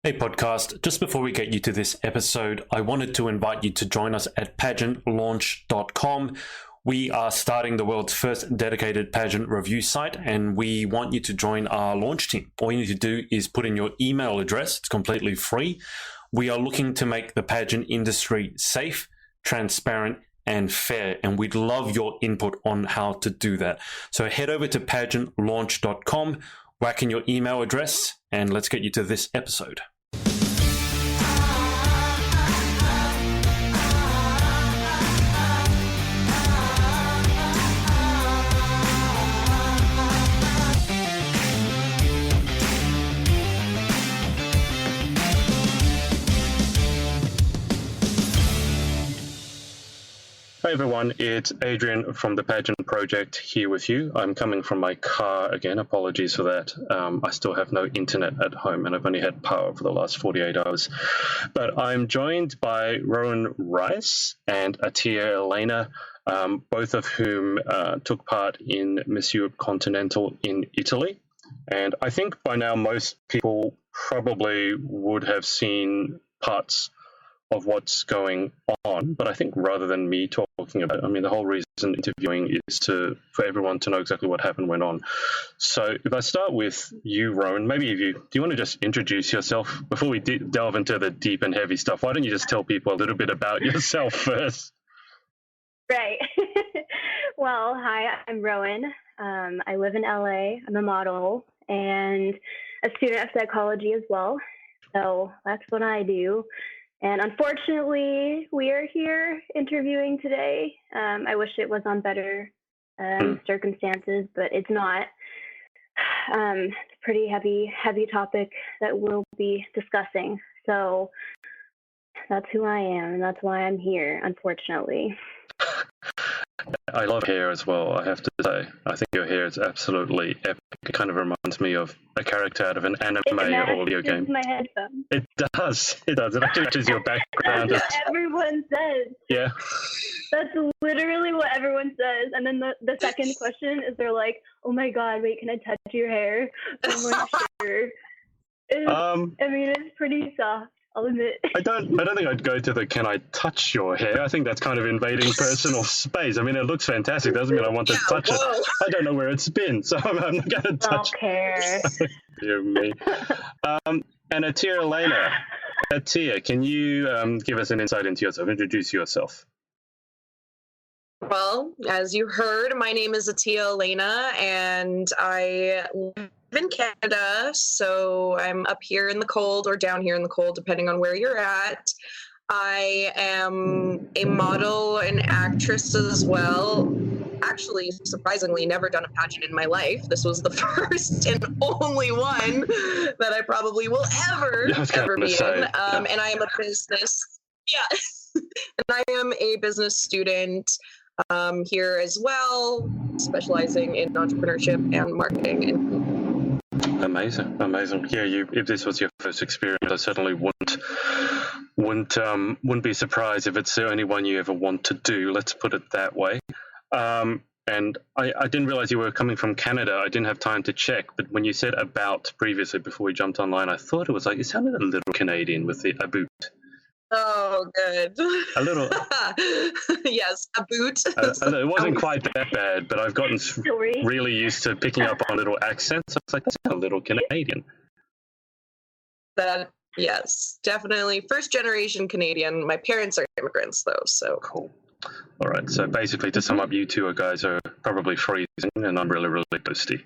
Hey podcast, just before we get you to this episode, I wanted to invite you to join us at pageantlaunch.com. We are starting the world's first dedicated pageant review site, and we want you to join our launch team. All you need to do is put in your email address. It's completely free. We are looking to make the pageant industry safe, transparent, and fair, and we'd love your input on how to do that. So head over to pageantlaunch.com, whack in your email address, and let's get you to this episode. Hey everyone, it's Adrian from the Pageant Project here with you. I'm coming from my car again, apologies for that. I still have no internet at home and I've only had power for the last 48 hours. But I'm joined by Rowan Rice and Attieh Elena, both of whom took part in Miss Europe Continental in Italy. And I think by now most people probably would have seen parts of what's going on, but I think rather than me talking about it, I mean, the whole reason interviewing is for everyone to know exactly what happened, went on. So if I start with you, Rowan, maybe do you want to just introduce yourself before we delve into the deep and heavy stuff? Why don't you just tell people a little bit about yourself first? Right. Well, hi, I'm Rowan. I live in LA. I'm a model and a student of psychology as well. So that's what I do. And unfortunately, we are here interviewing today. I wish it was on better circumstances, but it's not. It's a pretty heavy topic that we'll be discussing. So that's who I am, and that's why I'm here, unfortunately. I love hair as well, I have to say. I think your hair is absolutely epic. It kind of reminds me of a character out of an anime or video game. My headphones. It does. It actually matches your background. That's what everyone says. Yeah. That's literally what everyone says. And then the second question is they're like, oh my God, wait, can I touch your hair? I'm like, sure. I mean, it's pretty soft. I'll admit. I don't think I'd go to the "can I touch your hair?" I think that's kind of invading personal space. I mean, it looks fantastic. Doesn't mean I want to touch it. I don't know where it's been, so I'm not going to touch it. I don't care. Dear me. And Attieh Elena. Attieh, can you give us an insight into yourself? Introduce yourself. Well, as you heard, my name is Attieh Elena, and I live in Canada, so I'm up here in the cold or down here in the cold, depending on where you're at. I am a model and actress as well. Actually, surprisingly, never done a pageant in my life. This was the first and only one that I probably will ever be in. And I am a business, and I am a business student here as well, specializing in entrepreneurship and marketing. Amazing. Yeah, if this was your first experience, I certainly wouldn't be surprised if it's the only one you ever want to do. Let's put it that way. And I didn't realize you were coming from Canada. I didn't have time to check, but when you said about previously before we jumped online, I thought it was like, it sounded a little Canadian with the about. Oh, good. A little. Yes, a boot. It wasn't quite that bad, but I've gotten really used to picking up on little accents. So it's like, that's a little Canadian. That, yes, definitely. First generation Canadian. My parents are immigrants, though, so. Cool. All right. So basically, to sum up, you two guys are probably freezing, and I'm really, really toasty.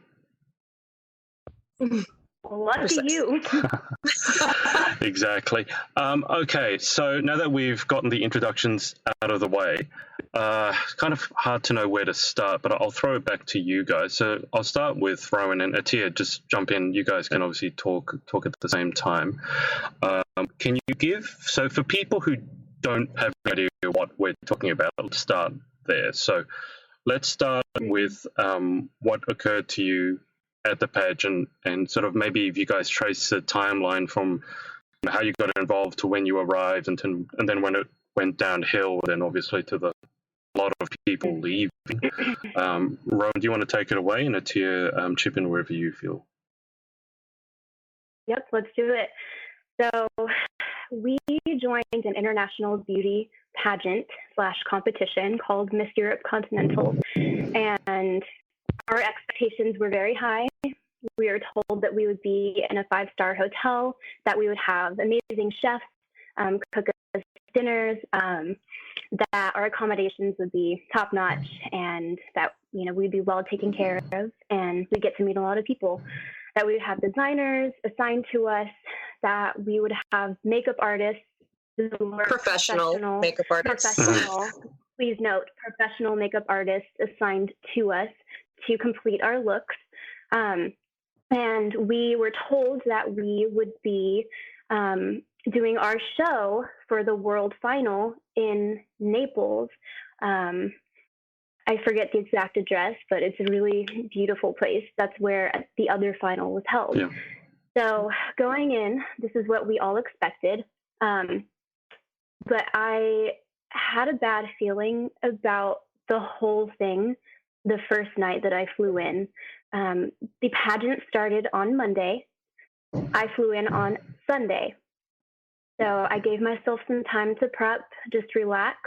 Lucky you. Exactly. Okay, so now that we've gotten the introductions out of the way, kind of hard to know where to start, but I'll throw it back to you guys. So I'll start with Rowan and Attieh. Just jump in. You guys can obviously talk at the same time. Can you give, so for people who don't have any idea what we're talking about, let's start there. So let's start with what occurred to you at the pageant, and sort of maybe if you guys trace the timeline from how you got involved to when you arrived, and then when it went downhill, then obviously to the lot of people leaving. Rowan, do you want to take it away, and Attieh, chip in wherever you feel? Yep, let's do it. So we joined an international beauty pageant / competition called Miss Europe Continental, and our expectations were very high. We were told that we would be in a 5-star hotel, that we would have amazing chefs cook us dinners, that our accommodations would be top notch, and that we'd be well taken care of, and we'd get to meet a lot of people. That we would have designers assigned to us, that we would have makeup artists who were professional makeup artists. Professional, please note, professional makeup artists assigned to us to complete our looks. And we were told that we would be doing our show for the world final in Naples. I forget the exact address, but it's a really beautiful place. That's where the other final was held. Yeah. So going in, this is what we all expected. But I had a bad feeling about the whole thing the first night that I flew in. The pageant started on Monday. I flew in on Sunday. So I gave myself some time to prep, just relax.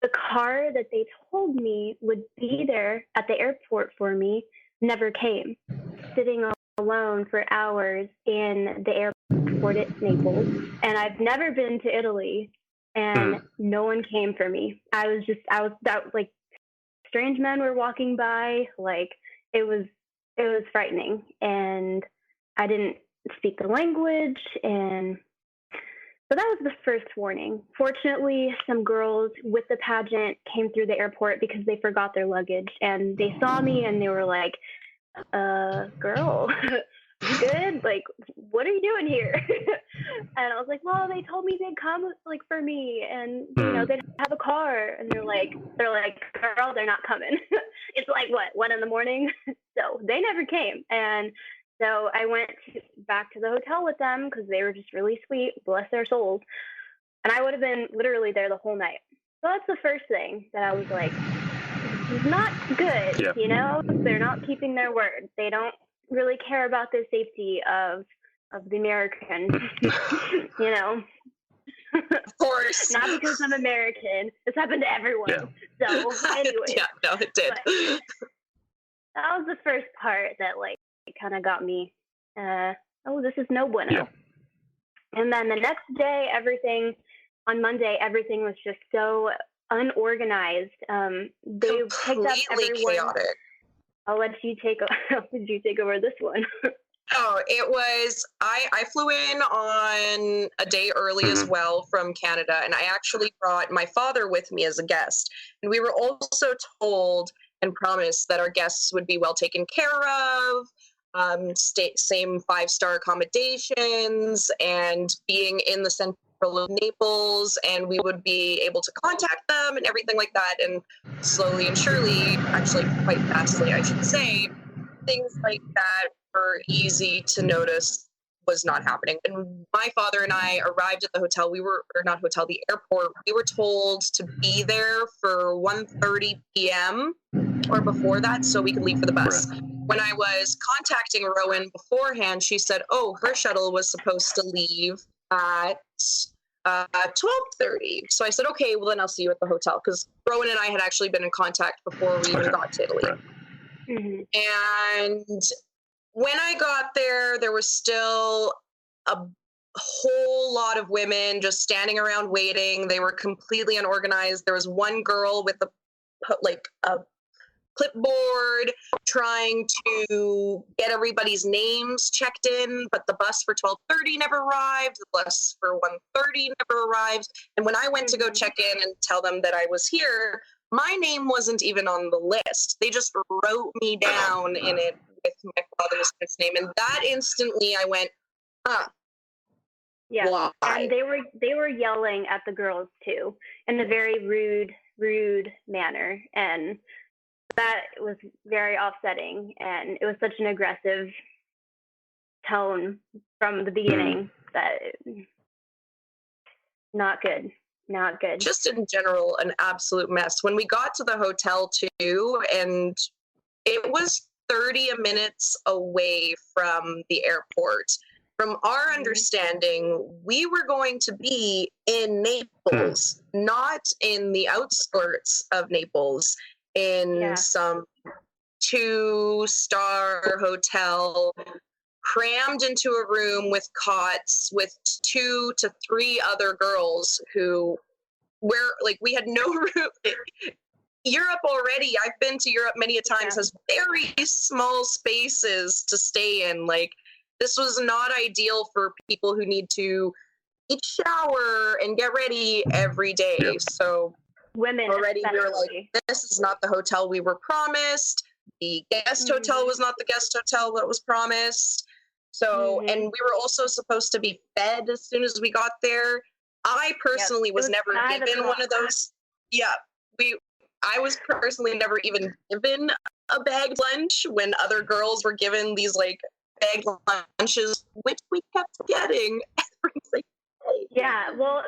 The car that they told me would be there at the airport for me never came, sitting alone for hours in the airport at Naples. And I've never been to Italy, and no one came for me. I was like, strange men were walking by. Like, it was frightening, and I didn't speak the language, and so that was the first warning. Fortunately, some girls with the pageant came through the airport because they forgot their luggage, and they saw me and they were like, girl, you good? Like, what are you doing here? And I was like, well, they told me they'd come like for me, and they'd have a car, and they're like, girl, they're not coming. It's like, what, 1 a.m? So they never came. And so I went back to the hotel with them because they were just really sweet, bless their souls. And I would have been literally there the whole night. So that's the first thing that I was like, this is not good. Yeah. They're not keeping their word. They don't really care about the safety of the American, Of course. Not because I'm American. This happened to everyone. Yeah. So anyway. Yeah, no, it did. That was the first part that kind of got me, this is no bueno. Yeah. And then the next day, on Monday, everything was just so unorganized. They picked up everyone. Chaotic. I'll let you take over this one. Oh, it was, I flew in on a day early as well from Canada, and I actually brought my father with me as a guest. And we were also told and promised that our guests would be well taken care of, same 5-star accommodations, and being in the central of Naples, and we would be able to contact them and everything like that. And slowly and surely, actually quite fastly, I should say, things like that were easy to notice was not happening. And my father and I arrived at the hotel. The airport. We were told to be there for 1:30 p.m. or before that, so we could leave for the bus. Right. When I was contacting Rowan beforehand, she said, her shuttle was supposed to leave at 12:30. So I said, okay, well then I'll see you at the hotel, because Rowan and I had actually been in contact before we even got to Italy. Right. And when I got there, there was still a whole lot of women just standing around waiting. They were completely unorganized. There was one girl with a clipboard trying to get everybody's names checked in, but the bus for 12:30 never arrived. The bus for 1:30 never arrived. And when I went to go check in and tell them that I was here, my name wasn't even on the list. They just wrote me down in it with my father's name. And that instantly I went, yeah. Why? And they were yelling at the girls too, in a very rude manner. And that was very offsetting. And it was such an aggressive tone from the beginning that not good. Not good. Just in general, an absolute mess. When we got to the hotel too, and it was 30 minutes away from the airport, from our understanding, we were going to be in Naples, not in the outskirts of Naples, in some 2-star hotel, crammed into a room with cots with 2 to 3 other girls who we had no room. Europe already, I've been to Europe many a times, has very small spaces to stay in. Like, this was not ideal for people who need to eat, shower, and get ready every day. Yep. So women already we were like, this is not the hotel we were promised. The guest hotel was not the guest hotel that was promised. So, and we were also supposed to be fed as soon as we got there. I personally was never given one of those. Yeah, I was personally never even given a bagged lunch when other girls were given these like bagged lunches, which we kept getting every single day. Yeah, well,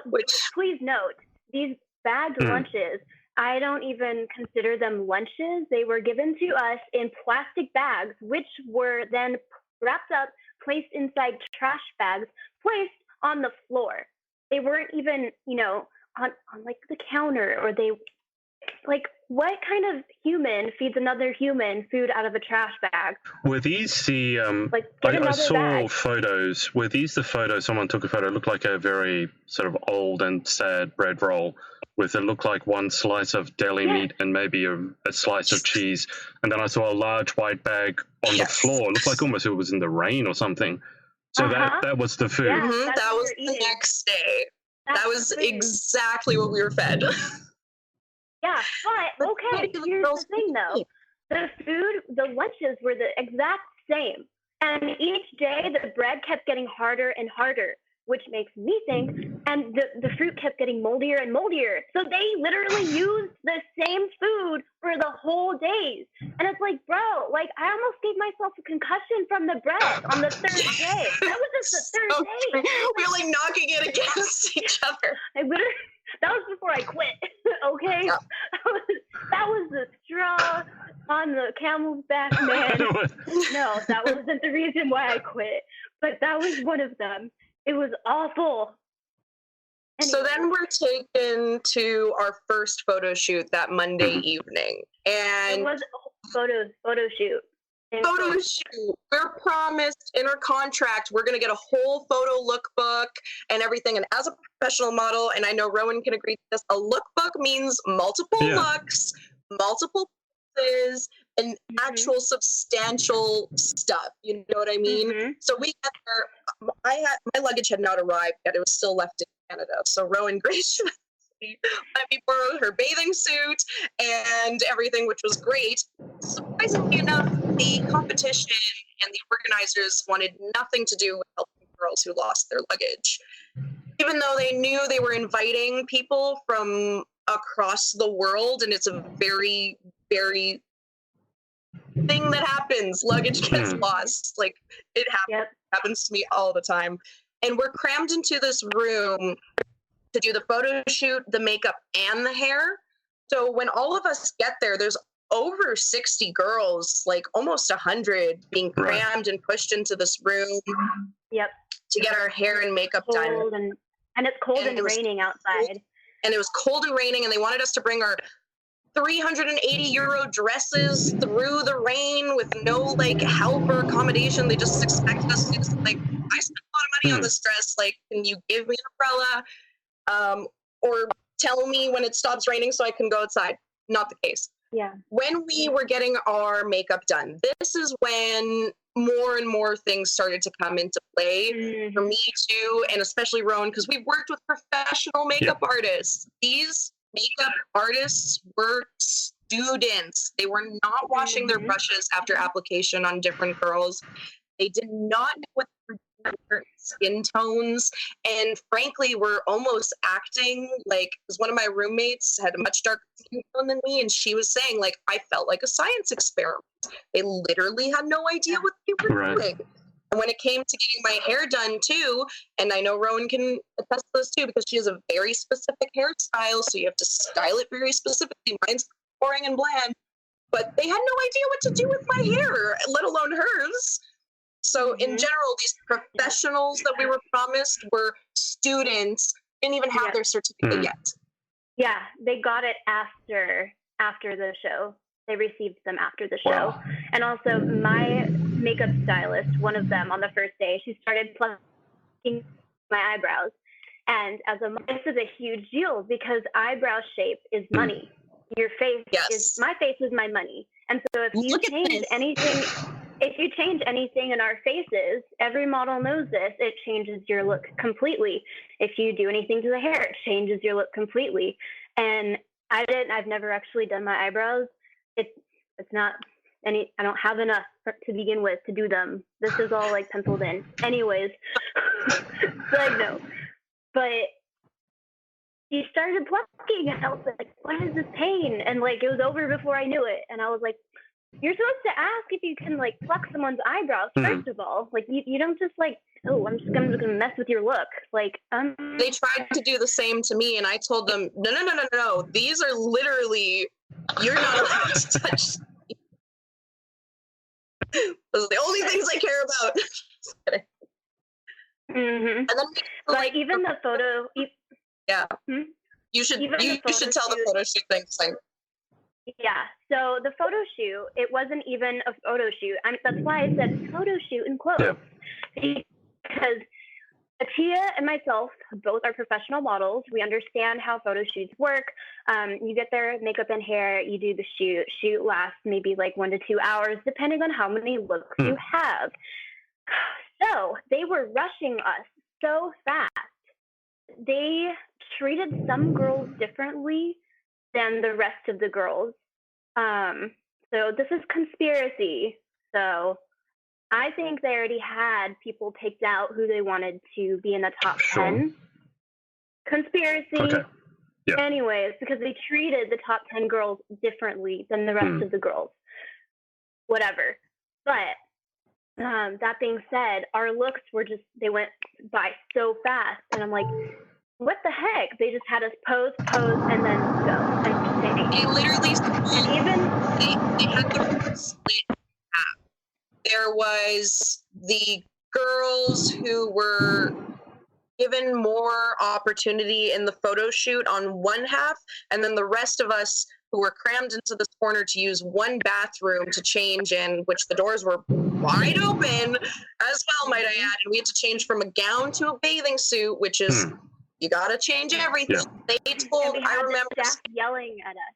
please note, these bagged lunches, I don't even consider them lunches. They were given to us in plastic bags, which were then wrapped up, placed inside trash bags, placed on the floor. They weren't even, on like the counter, or they, like, what kind of human feeds another human food out of a trash bag? Were these the, I saw bag. Photos, were these the photos, someone took a photo, it looked like a very sort of old and sad bread roll with it looked like one slice of deli meat and maybe a slice of cheese. And then I saw a large white bag on the floor. It looked like almost it was in the rain or something. So that was the food. Yeah, that was the next day. That was exactly what we were fed. Yeah, but okay, here's the thing though. The food, the lunches were the exact same. And each day the bread kept getting harder and harder, which makes me think, and the fruit kept getting moldier and moldier. So they literally used the same food for the whole days. And it's like, bro, like I almost gave myself a concussion from the bread on the third day. That was just the third day. We were like knocking it against each other. That was before I quit, okay? Yeah. That was the straw on the camel's back, man. No, that wasn't the reason why I quit, but that was one of them. It was awful. Anyway. So then we're taken to our first photo shoot that Monday evening. And it was a photo shoot. Photo shoot. We're promised in our contract we're going to get a whole photo lookbook and everything. And as a professional model, and I know Rowan can agree to this, a lookbook means multiple looks, multiple poses, and actual substantial stuff. You know what I mean? So we got there. My luggage had not arrived yet. It was still left in Canada. So Rowan graciously let me borrow her bathing suit and everything, which was great. Surprisingly enough, the competition and the organizers wanted nothing to do with helping girls who lost their luggage. Even though they knew they were inviting people from across the world, and it's a very, very thing that happens. Luggage gets lost. Like, it happens to me all the time. And we're crammed into this room to do the photo shoot, the makeup, and the hair. So when all of us get there, there's over 60 girls, like almost 100, being crammed and pushed into this room to get our hair and makeup done. And it's cold and raining outside. And it was cold and raining, and they wanted us to bring our 380 euro dresses through the rain with no like help or accommodation. They just expected us to just, like, I spent a lot of money on this dress. Like, can you give me an umbrella? Or tell me when it stops raining so I can go outside. Not the case. Yeah. When we were getting our makeup done, this is when more and more things started to come into play for me too, and especially Rowan, because we've worked with professional makeup artists. These makeup artists were students. They were not washing their brushes after application on different girls. They did not know what different skin tones, and frankly were almost acting like, because one of my roommates had a much darker skin tone than me, and she was saying, like, I felt like a science experiment. They literally had no idea what they were doing. And when it came to getting my hair done too, and I know Rowan can attest to this too, because she has a very specific hairstyle, so you have to style it very specifically. Mine's boring and bland, but they had no idea what to do with my hair, let alone hers. So in general, these professionals that we were promised were students, didn't even have their certificate yet. Yeah, they got it after the show. They received them after the show. Wow. And also my makeup stylist, one of them on the first day, she started plucking my eyebrows. And this is a huge deal because eyebrow shape is money. Your face my face is my money. And so if you change anything in our faces, every model knows this, it changes your look completely. If you do anything to the hair, it changes your look completely. And I've never actually done my eyebrows. It's not I don't have enough to begin with to do them. This is all like penciled in. Anyways, side note. But he started plucking, and I was like, what is this pain? And like, it was over before I knew it. And I was like, you're supposed to ask if you can like pluck someone's eyebrows, first of all. Like, you don't just like, oh, I'm just gonna mess with your look. Like, They tried to do the same to me, and I told them, no. These are literally, you're not allowed to touch. Those are the only things I care about. Just kidding. And then, like, even the photo. You should tell the photo shoot things. Yeah. So the photo shoot, it wasn't even a photo shoot. That's why I said photo shoot in quotes. Because Attieh and myself both are professional models. We understand how photo shoots work. You get their makeup and hair, you do the shoot. Shoot lasts maybe like 1 to 2 hours, depending on how many looks you have. So they were rushing us so fast. They treated some girls differently than the rest of the girls. So this is conspiracy. So I think they already had people picked out who they wanted to be in the top 10. Conspiracy. Okay. Yeah. Anyways, because they treated the top 10 girls differently than the rest of the girls. Whatever. But that being said, our looks they went by so fast. And I'm like, what the heck? They just had us pose, and then go. And they literally, they had the split half. There was the girls who were given more opportunity in the photo shoot on one half, and then the rest of us who were crammed into this corner to use one bathroom to change in, which the doors were wide open as well, might I add. And we had to change from a gown to a bathing suit, which is, you got to change everything. Yeah. I remember staff yelling at us.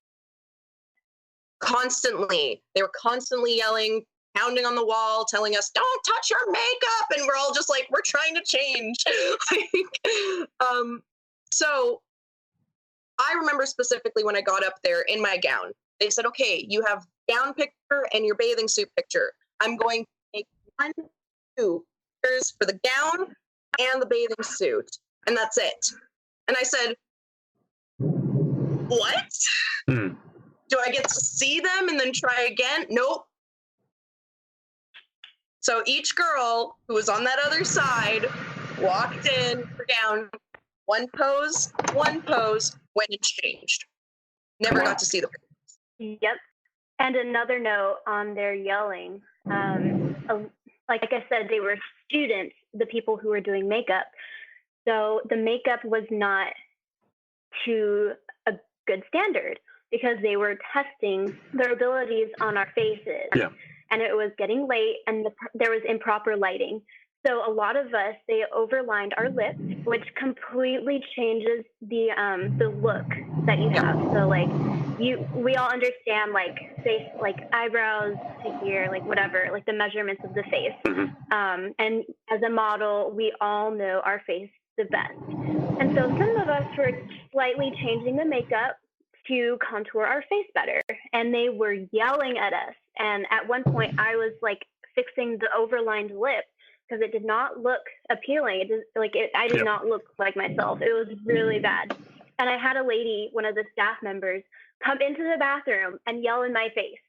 Constantly. They were constantly yelling, pounding on the wall, telling us, don't touch your makeup. And we're all just like, we're trying to change. So I remember specifically when I got up there in my gown, they said, okay, you have gown picture and your bathing suit picture. I'm going to make 1, 2 pictures for the gown and the bathing suit. And that's it. And I said, what? Do I get to see them and then try again? Nope. So each girl who was on that other side walked in her gown, one pose, went and changed. Never got to see the pictures. Yep. And another note on their yelling, like I said, they were students, the people who were doing makeup. So the makeup was not to a good standard because they were testing their abilities on our faces. Yeah. And it was getting late and there was improper lighting. So a lot of us, they overlined our lips, which completely changes the look that you have. So like we all understand like face, like eyebrows to here, like whatever, like the measurements of the face. And as a model, we all know our face the best. And so some of us were slightly changing the makeup to contour our face better. And they were yelling at us. And at one point I was like fixing the overlined lip because it did not look appealing. I did not look like myself. It was really bad. And I had a lady, one of the staff members, come into the bathroom and yell in my face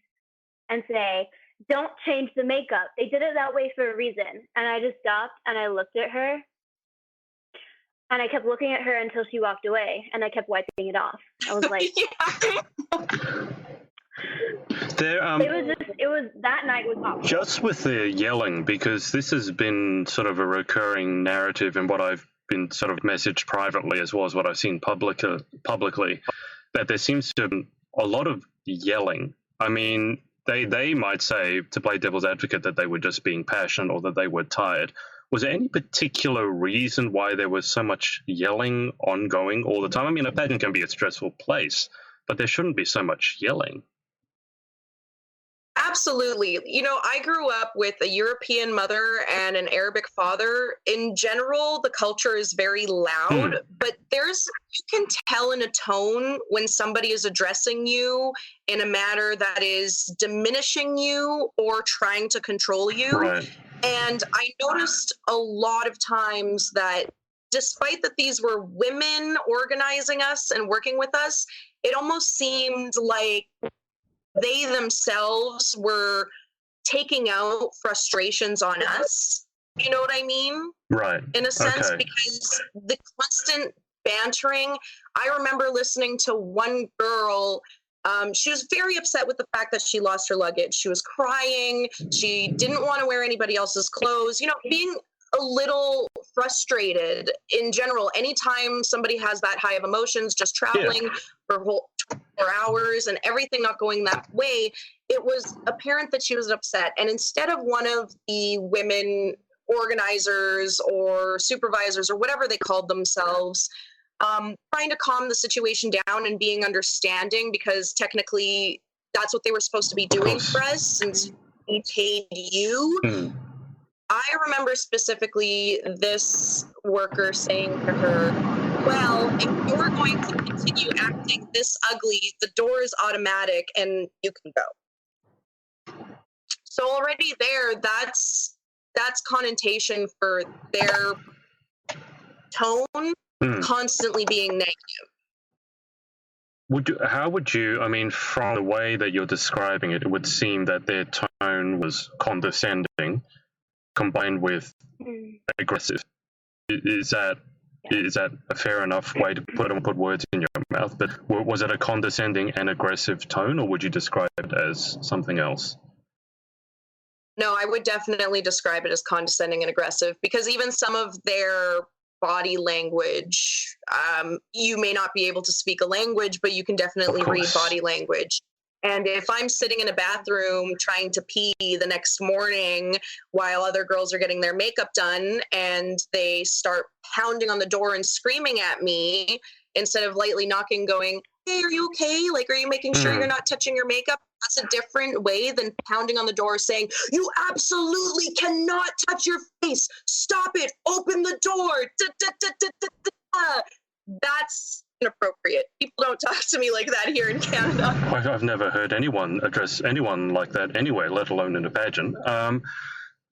and say, don't change the makeup. They did it that way for a reason. And I just stopped and I looked at her and I kept looking at her until she walked away and I kept wiping it off. I was like, There, It was that night was not fun. just with the yelling, because this has been sort of a recurring narrative in what I've been sort of messaged privately as well as what I've seen publicly, that there seems to be a lot of yelling. I mean, they might say, to play devil's advocate, that they were just being passionate or that they were tired. Was there any particular reason why there was so much yelling ongoing all the time? I mean, a pageant can be a stressful place, but there shouldn't be so much yelling. Absolutely. You know, I grew up with a European mother and an Arabic father. In general, the culture is very loud, but you can tell in a tone when somebody is addressing you in a manner that is diminishing you or trying to control you. Right. And I noticed a lot of times that despite that these were women organizing us and working with us, it almost seemed like they themselves were taking out frustrations on us. You know what I mean? Right. In a sense, Okay. because the constant bantering, I remember listening to one girl. She was very upset with the fact that she lost her luggage. She was crying. She didn't want to wear anybody else's clothes. You know, being a little frustrated in general. Anytime somebody has that high of emotions, just traveling for whole 4 hours and everything not going that way, it was apparent that she was upset. And instead of one of the women organizers or supervisors or whatever they called themselves, trying to calm the situation down and being understanding, because technically that's what they were supposed to be doing for us since we paid you. I remember specifically this worker saying to her, well, if you're going to continue acting this ugly, the door is automatic and you can go. So already there, that's connotation for their tone constantly being negative. How would you, I mean, from the way that you're describing it, it would seem that their tone was condescending combined with aggressive. Is that a fair enough way to put words in your mouth? But was it a condescending and aggressive tone, or would you describe it as something else? No, I would definitely describe it as condescending and aggressive, because even some of their body language, you may not be able to speak a language, but you can definitely read body language. And if I'm sitting in a bathroom trying to pee the next morning while other girls are getting their makeup done and they start pounding on the door and screaming at me instead of lightly knocking, going, hey, are you okay? Like, are you making sure you're not touching your makeup? That's a different way than pounding on the door saying, you absolutely cannot touch your face. Stop it. Open the door. Da, da, da, da, da, da. That's inappropriate. People don't talk to me like that here in Canada. I've never heard anyone address anyone like that anyway, let alone in a pageant.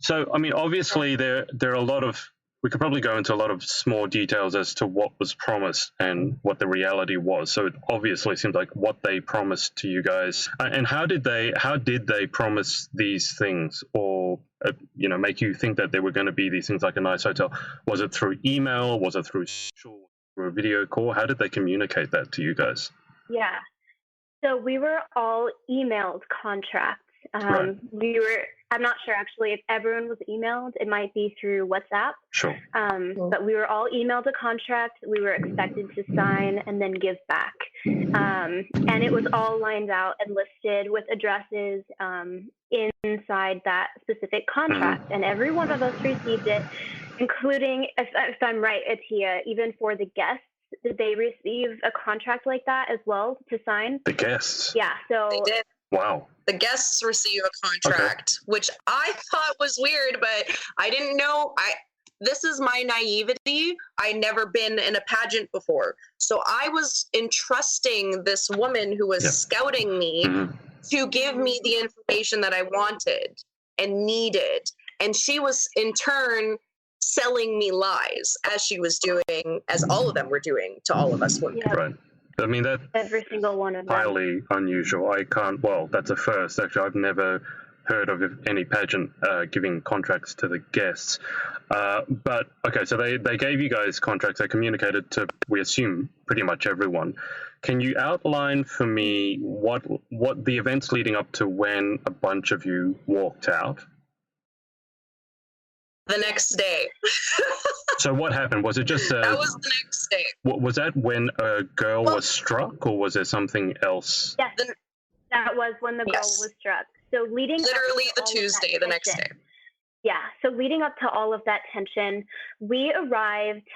So, I mean, obviously there are a lot of, we could probably go into a lot of small details as to what was promised and what the reality was. So it obviously seems like what they promised to you guys. And how did they promise these things, or make you think that there were going to be these things like a nice hotel? Was it through email? Was it through a video call? How did they communicate that to you guys? Yeah. So we were all emailed contracts. Right. I'm not sure actually if everyone was emailed. It might be through WhatsApp. Sure. But we were all emailed a contract. We were expected to sign and then give back. And it was all lined out and listed with addresses inside that specific contract. And every one of us received it, including, if I'm right, Attieh, even for the guests, did they receive a contract like that as well to sign? The guests? Yeah. So they did. Wow. The guests receive a contract, which I thought was weird, but I didn't know. This is my naivety. I'd never been in a pageant before. So I was entrusting this woman who was scouting me to give me the information that I wanted and needed. And she was in turn selling me lies, as she was doing, as all of them were doing to all of us women. Yeah. Right. I mean, that's every single one of them. highly unusual. That's a first. Actually, I've never heard of any pageant giving contracts to the guests. But okay, so they gave you guys contracts. They communicated to, we assume, pretty much everyone. Can you outline for me what the events leading up to when a bunch of you walked out? The next day. So what happened? Was it just that was the next day. Was that when a girl was struck, or was there something else? Yes, that was when the girl was struck. So leading literally up to the all of Tuesday, that the next day. Yeah. So leading up to all of that tension, we arrived.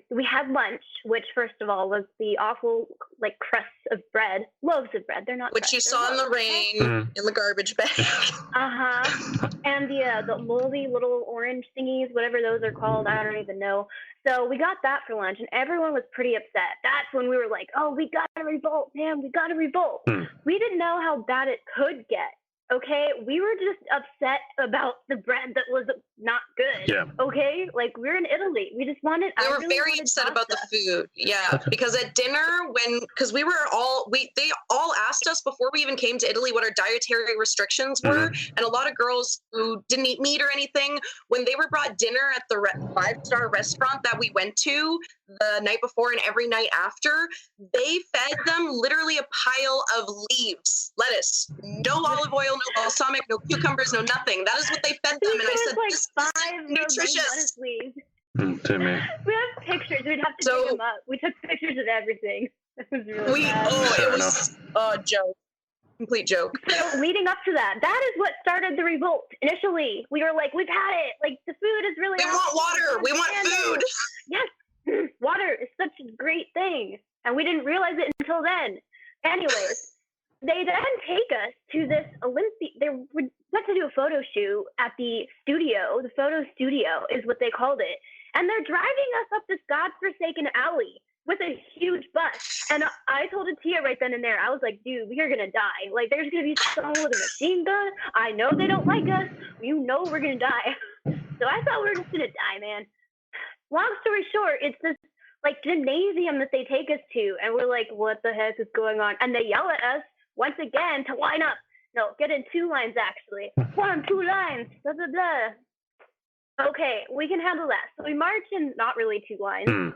We had lunch, which first of all was the awful like crusts of bread, loaves of bread. They're not. Which you saw in the rain in the garbage bag. And the moldy little orange thingies, whatever those are called, I don't even know. So we got that for lunch, and everyone was pretty upset. That's when we were like, "Oh, we gotta revolt, man! We gotta revolt." We didn't know how bad it could get. Okay, we were just upset about the bread that was not good. Yeah. Okay, like we're in Italy. We just wanted. We were very upset about the food. Yeah, because at dinner, because they all asked us before we even came to Italy what our dietary restrictions were, and a lot of girls who didn't eat meat or anything, when they were brought dinner at the 5-star restaurant that we went to the night before and every night after, they fed them literally a pile of leaves, lettuce, no olive oil, no balsamic, no cucumbers, no nothing. That is what they fed them. And I said, this is nutritious. Timmy. We have pictures. We'd have to dig them up. We took pictures of everything. It was really bad. It was a joke. Complete joke. So leading up to that is what started the revolt. Initially, we were like, we've had it. Like, the food is really We want water. We want food. Yes. Water is such a great thing. And we didn't realize it until then. Anyways, they then take us to this they went to do a photo shoot at the studio. The photo studio is what they called it. And they're driving us up this godforsaken alley with a huge bus. And I told Attieh right then and there, I was like, dude, we are going to die. Like, there's going to be someone with a machine gun. I know they don't like us. You know we're going to die. So I thought we were just going to die, man. Long story short, it's this, like, gymnasium that they take us to. And we're like, what the heck is going on? And they yell at us once again to line up. No, get in 2 lines, actually. 1, 2 lines. Blah, blah, blah. Okay, we can handle that. So we march in not really 2 lines.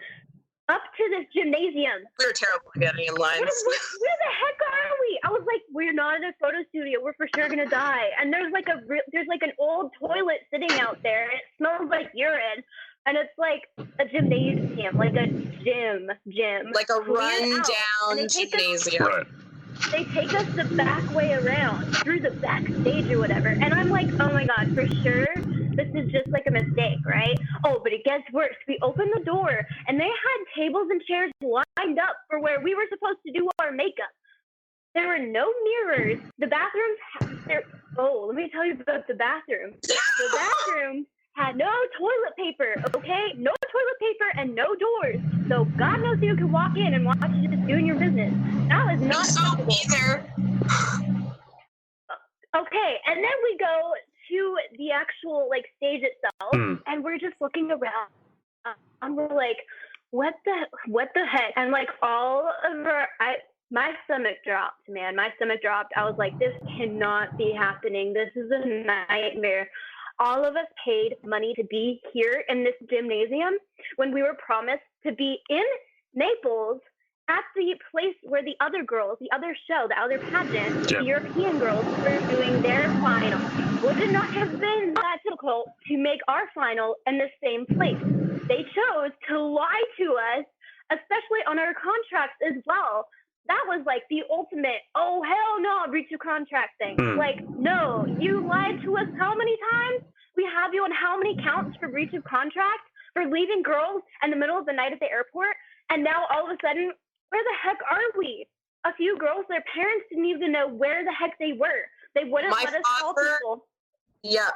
Up to this gymnasium. We were terrible at getting in lines. Where the heck are we? I was like, we're not in a photo studio. We're for sure gonna die. And there's like an old toilet sitting out there. It smells like urine, and it's like a gymnasium, like a gym, like a run-down gymnasium. They take us the back way around through the backstage or whatever, and I'm like, oh my god, for sure. This is just like a mistake, right? Oh, but it gets worse. We open the door, and they had tables and chairs lined up for where we were supposed to do our makeup. There were no mirrors. The bathrooms, let me tell you about the bathroom. The bathroom had no toilet paper, okay? No toilet paper and no doors. So God knows you could walk in and watch you just doing your business. That was not soap either. Okay, and then we go to the actual like stage itself, and we're just looking around, and we're like, what the heck? And like all of my stomach dropped, man. My stomach dropped. I was like, this cannot be happening. This is a nightmare. All of us paid money to be here in this gymnasium when we were promised to be in Naples at the place where the other girls, the other show, the other pageant, the European girls were doing their final. Would it not have been that difficult to make our final in the same place? They chose to lie to us, especially on our contracts as well. That was like the ultimate, oh, hell no, breach of contract thing. Like, no, you lied to us how many times? We have you on how many counts for breach of contract, for leaving girls in the middle of the night at the airport, and now all of a sudden, where the heck are we? A few girls, their parents didn't even know where the heck they were. They wouldn't let us call people. Yeah.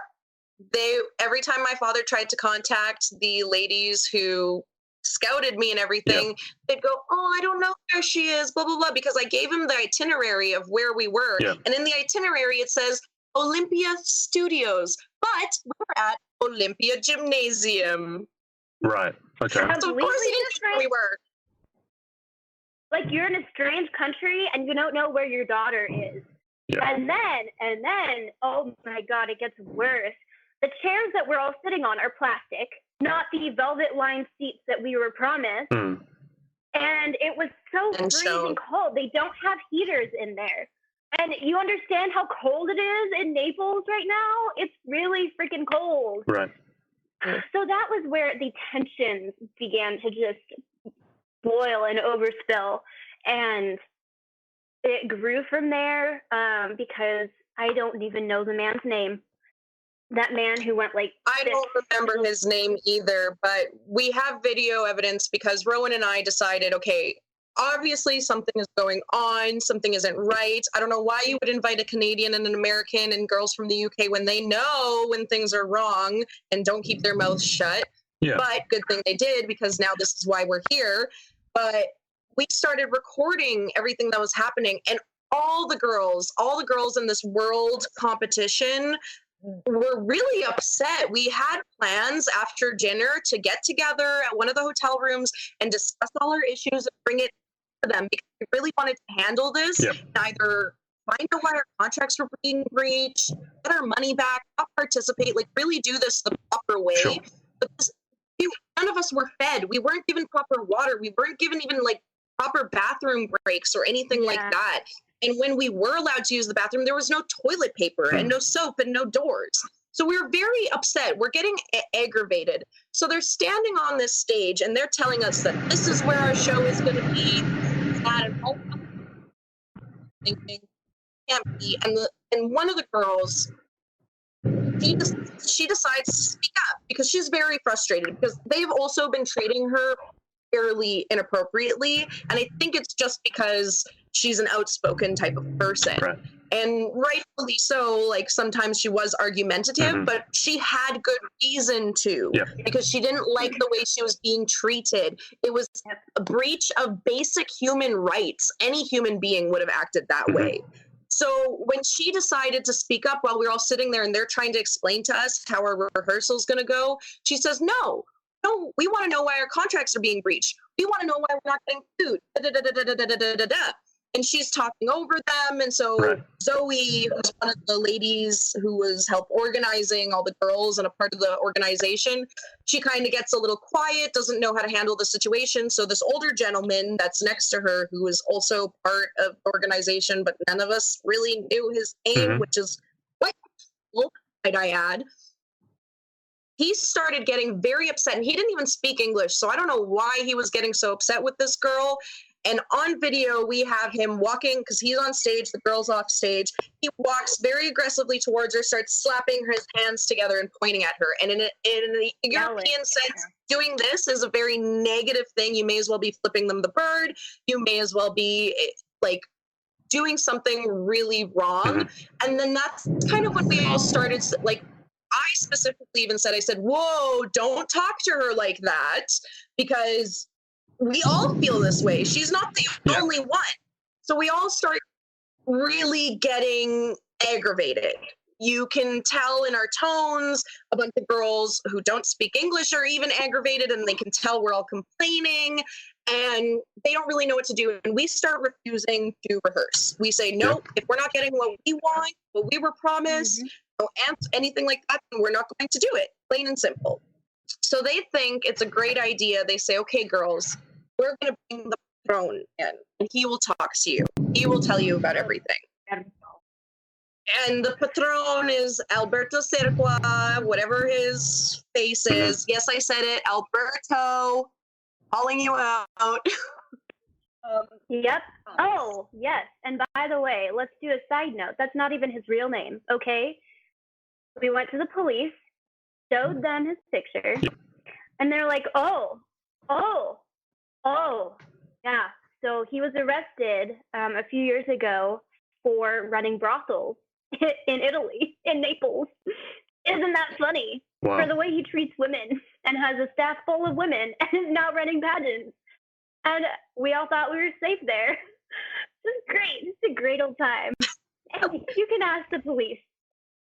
Every time my father tried to contact the ladies who scouted me and everything, they'd go, oh, I don't know where she is, blah, blah, blah, because I gave him the itinerary of where we were. And in the itinerary, it says Olympia Studios, but we were at Olympia Gymnasium. Right. Okay. So of course he didn't know where we were. Like, you're in a strange country and you don't know where your daughter is. And then, oh my God, it gets worse. The chairs that we're all sitting on are plastic, not the velvet-lined seats that we were promised. And it was so freezing cold. They don't have heaters in there. And you understand how cold it is in Naples right now? It's really freaking cold. Right. So that was where the tensions began to just boil and overspill. And it grew from there because I don't even know the man's name. That man who went like... I don't remember his name either, but we have video evidence because Rowan and I decided, okay, obviously something is going on, something isn't right. I don't know why you would invite a Canadian and an American and girls from the UK when they know when things are wrong and don't keep their mouths shut. Yeah. But good thing they did, because now this is why we're here. But we started recording everything that was happening, and all the girls in this world competition were really upset. We had plans after dinner to get together at one of the hotel rooms and discuss all our issues and bring it to them, because we really wanted to handle this and either find out why our contracts were being breached, get our money back, not participate, like really do this the proper way. Sure. But none of us were fed. We weren't given proper water. We weren't given even like proper bathroom breaks or anything like that. And when we were allowed to use the bathroom, there was no toilet paper and no soap and no doors. So we were very upset. We're getting aggravated. So they're standing on this stage and they're telling us that this is where our show is going to be. Thinking, can't be. And one of the girls, she decides to speak up because she's very frustrated, because they've also been treating her fairly inappropriately. And I think it's just because she's an outspoken type of person. Right. And rightfully so, like sometimes she was argumentative, but she had good reason to, because she didn't like the way she was being treated. It was a breach of basic human rights. Any human being would have acted that way. So when she decided to speak up while we were all sitting there and they're trying to explain to us how our rehearsal's going to go, she says, no, we want to know why our contracts are being breached. We want to know why we're not getting food. And she's talking over them. And so Zoe, who's one of the ladies who was help organizing all the girls and a part of the organization, she kind of gets a little quiet, doesn't know how to handle the situation. So this older gentleman that's next to her, who is also part of the organization, but none of us really knew his name, which is quite cool, might I add. He started getting very upset, and he didn't even speak English. So I don't know why he was getting so upset with this girl. And on video, we have him walking, because he's on stage, the girl's off stage. He walks very aggressively towards her, starts slapping his hands together and pointing at her. And in the European sense, doing this is a very negative thing. You may as well be flipping them the bird. You may as well be like doing something really wrong. And then that's kind of when we all started, like, I specifically even said, I said, whoa, don't talk to her like that, because we all feel this way. She's not the only one. So we all start really getting aggravated. You can tell in our tones, a bunch of girls who don't speak English are even aggravated, and they can tell we're all complaining, and they don't really know what to do. And we start refusing to rehearse. We say, nope, if we're not getting what we want, what we were promised, anything like that, then we're not going to do it, plain and simple. So they think it's a great idea. They say, okay, girls, we're going to bring the patron in, and he will talk to you. He will tell you about everything. And the patron is Alberto Cerqua, whatever his face is. Yes, I said it. Alberto, calling you out. Yep. Oh, yes. And by the way, let's do a side note. That's not even his real name, okay? We went to the police, showed them his picture, and they're like, oh, yeah. So he was arrested a few years ago for running brothels in Italy, in Naples. Isn't that funny? Wow. For the way he treats women and has a staff full of women and is now running pageants. And we all thought we were safe there. It's great. It's a great old time. And you can ask the police.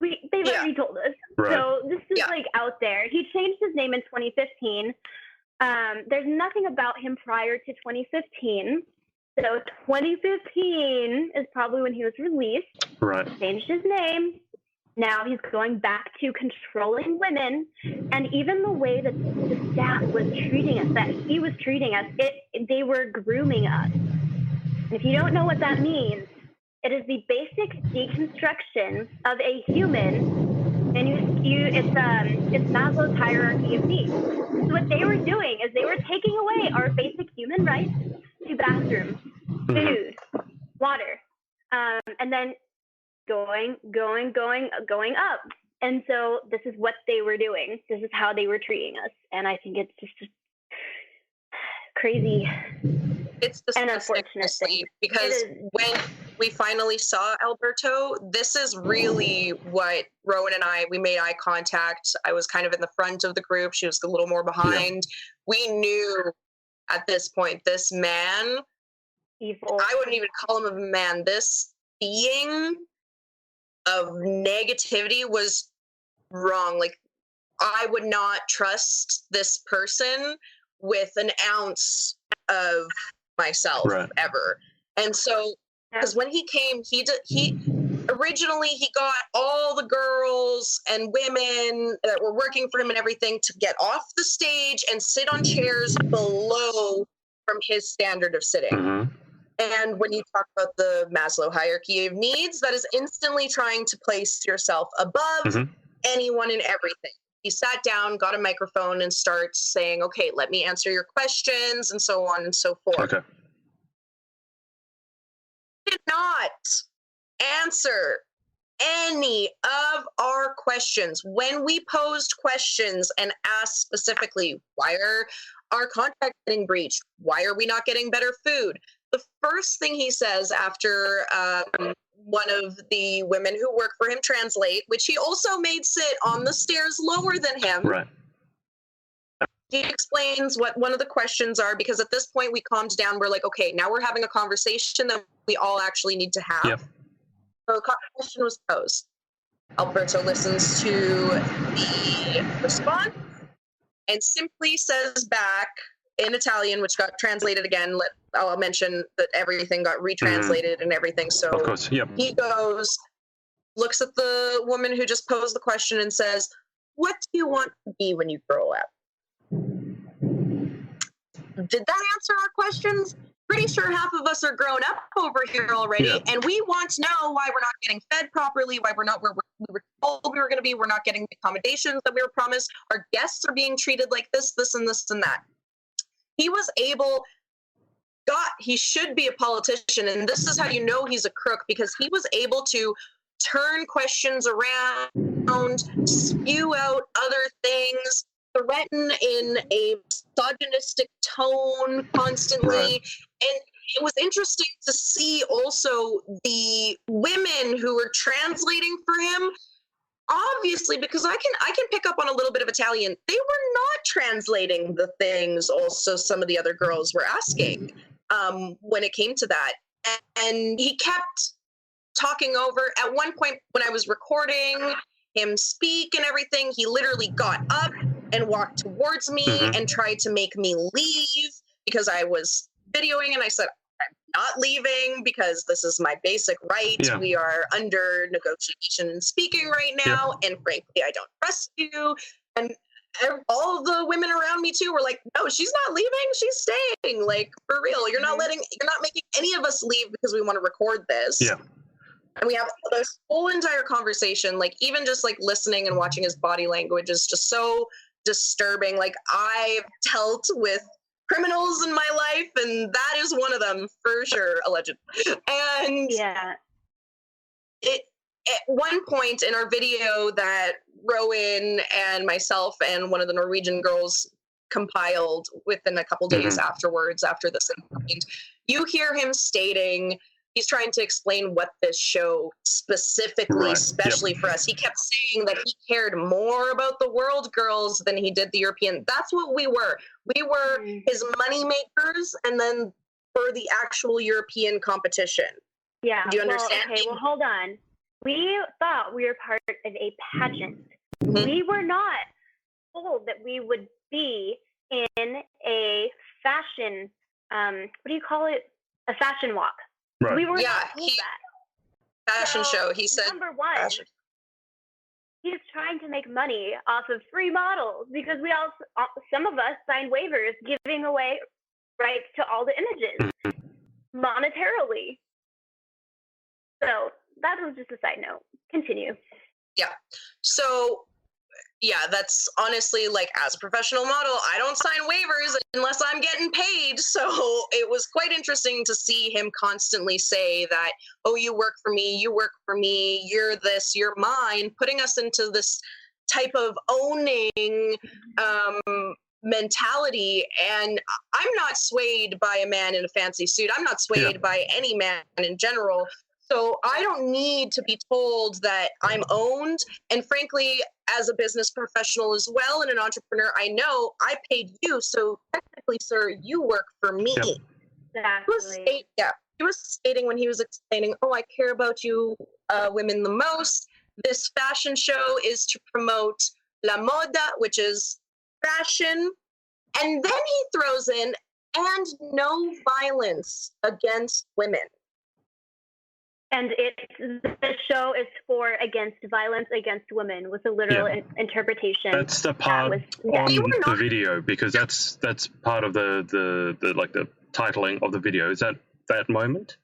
They've already told us. Right. So this is like out there. He changed his name in 2015. There's nothing about him prior to 2015. So 2015 is probably when he was released. Right. Changed his name. Now he's going back to controlling women, and even the way that the staff was treating us, that he was treating us, they were grooming us. And if you don't know what that means, it is the basic deconstruction of a human, and it's Maslow's hierarchy of needs. So what they were doing is they were taking away our basic human rights to bathrooms, food, water, and then going up. And so this is what they were doing. This is how they were treating us. And I think it's just crazy. It's and unfortunate thing. Because when we finally saw Alberto, this is really what Rowan and we made eye contact. I was kind of in the front of the group. She was a little more behind. Yeah. We knew at this point, this man, evil. I wouldn't even call him a man. This being of negativity was wrong. Like, I would not trust this person with an ounce of myself ever. And so, because when he came, he originally he got all the girls and women that were working for him and everything to get off the stage and sit on chairs below from his standard of sitting. Mm-hmm. And when you talk about the Maslow hierarchy of needs, that is instantly trying to place yourself above anyone and everything. He sat down, got a microphone, and starts saying, okay, let me answer your questions, and so on and so forth. Okay. He did not answer any of our questions. When we posed questions and asked specifically, why are our contracts getting breached? Why are we not getting better food? The first thing he says after one of the women who work for him translate, which he also made sit on the stairs lower than him. Right. He explains what one of the questions are, because at this point we calmed down. We're like, okay, now we're having a conversation that we all actually need to have. Yep. So the question was posed. Alberto listens to the response and simply says back in Italian, which got translated again. I'll mention that everything got retranslated and everything. So of course, yep. He goes, looks at the woman who just posed the question and says, what do you want to be when you grow up? Did that answer our questions? Pretty sure half of us are grown up over here already, and we want to know why we're not getting fed properly, why we're not where we were told we were going to be, we're not getting the accommodations that we were promised, our guests are being treated like this, and this, and that. He was able, he should be a politician, and this is how you know he's a crook, because he was able to turn questions around, spew out other things, threaten in a misogynistic tone constantly. And it was interesting to see also the women who were translating for him. Obviously, because I can pick up on a little bit of Italian, they were not translating the things also some of the other girls were asking when it came to that. And he kept talking over. At one point when I was recording him speak and everything, he literally got up and walked towards me and tried to make me leave because I was videoing, and I said, I'm not leaving because this is my basic right. Yeah. We are under negotiation and speaking right now, and frankly, I don't trust you. And all of the women around me too were like, no, she's not leaving, she's staying. Like, for real, you're not making any of us leave because we want to record this. Yeah. And we have this whole entire conversation, like even just like listening and watching his body language is just so disturbing. Like, I've dealt with criminals in my life, and that is one of them for sure, allegedly. And at one point in our video that Rowan and myself and one of the Norwegian girls compiled within a couple days afterwards, after this happened, you hear him stating, he's trying to explain what this show specifically, especially for us. He kept saying that he cared more about the world girls than he did the European. That's what we were. We were his money makers, and then for the actual European competition. Yeah. Do you understand? Okay, well, hold on. We thought we were part of a pageant. We were not told that we would be in a fashion, what do you call it? a fashion walk. Right. We were Yeah, not told that. fashion So, show. He said, number one, fashion. he's trying to make money off of free models because some of us signed waivers giving away rights to all the images monetarily. So that was just a side note. Continue. Yeah. So, yeah, that's honestly, like, as a professional model, I don't sign waivers unless I'm getting paid. So it was quite interesting to see him constantly say that, oh, you work for me, you're this, you're mine, putting us into this type of owning mentality. And I'm not swayed by a man in a fancy suit. I'm not swayed by any man in general. So I don't need to be told that I'm owned. And frankly, as a business professional as well and an entrepreneur, I know I paid you. So technically, sir, you work for me. Exactly. He was stating when he was explaining, oh, I care about you women the most. This fashion show is to promote la moda, which is fashion. And then he throws in, and no violence against women. And the show is for against violence against women with a literal interpretation. That's the part on the video, because that's part of the like the titling of the video. Is that moment?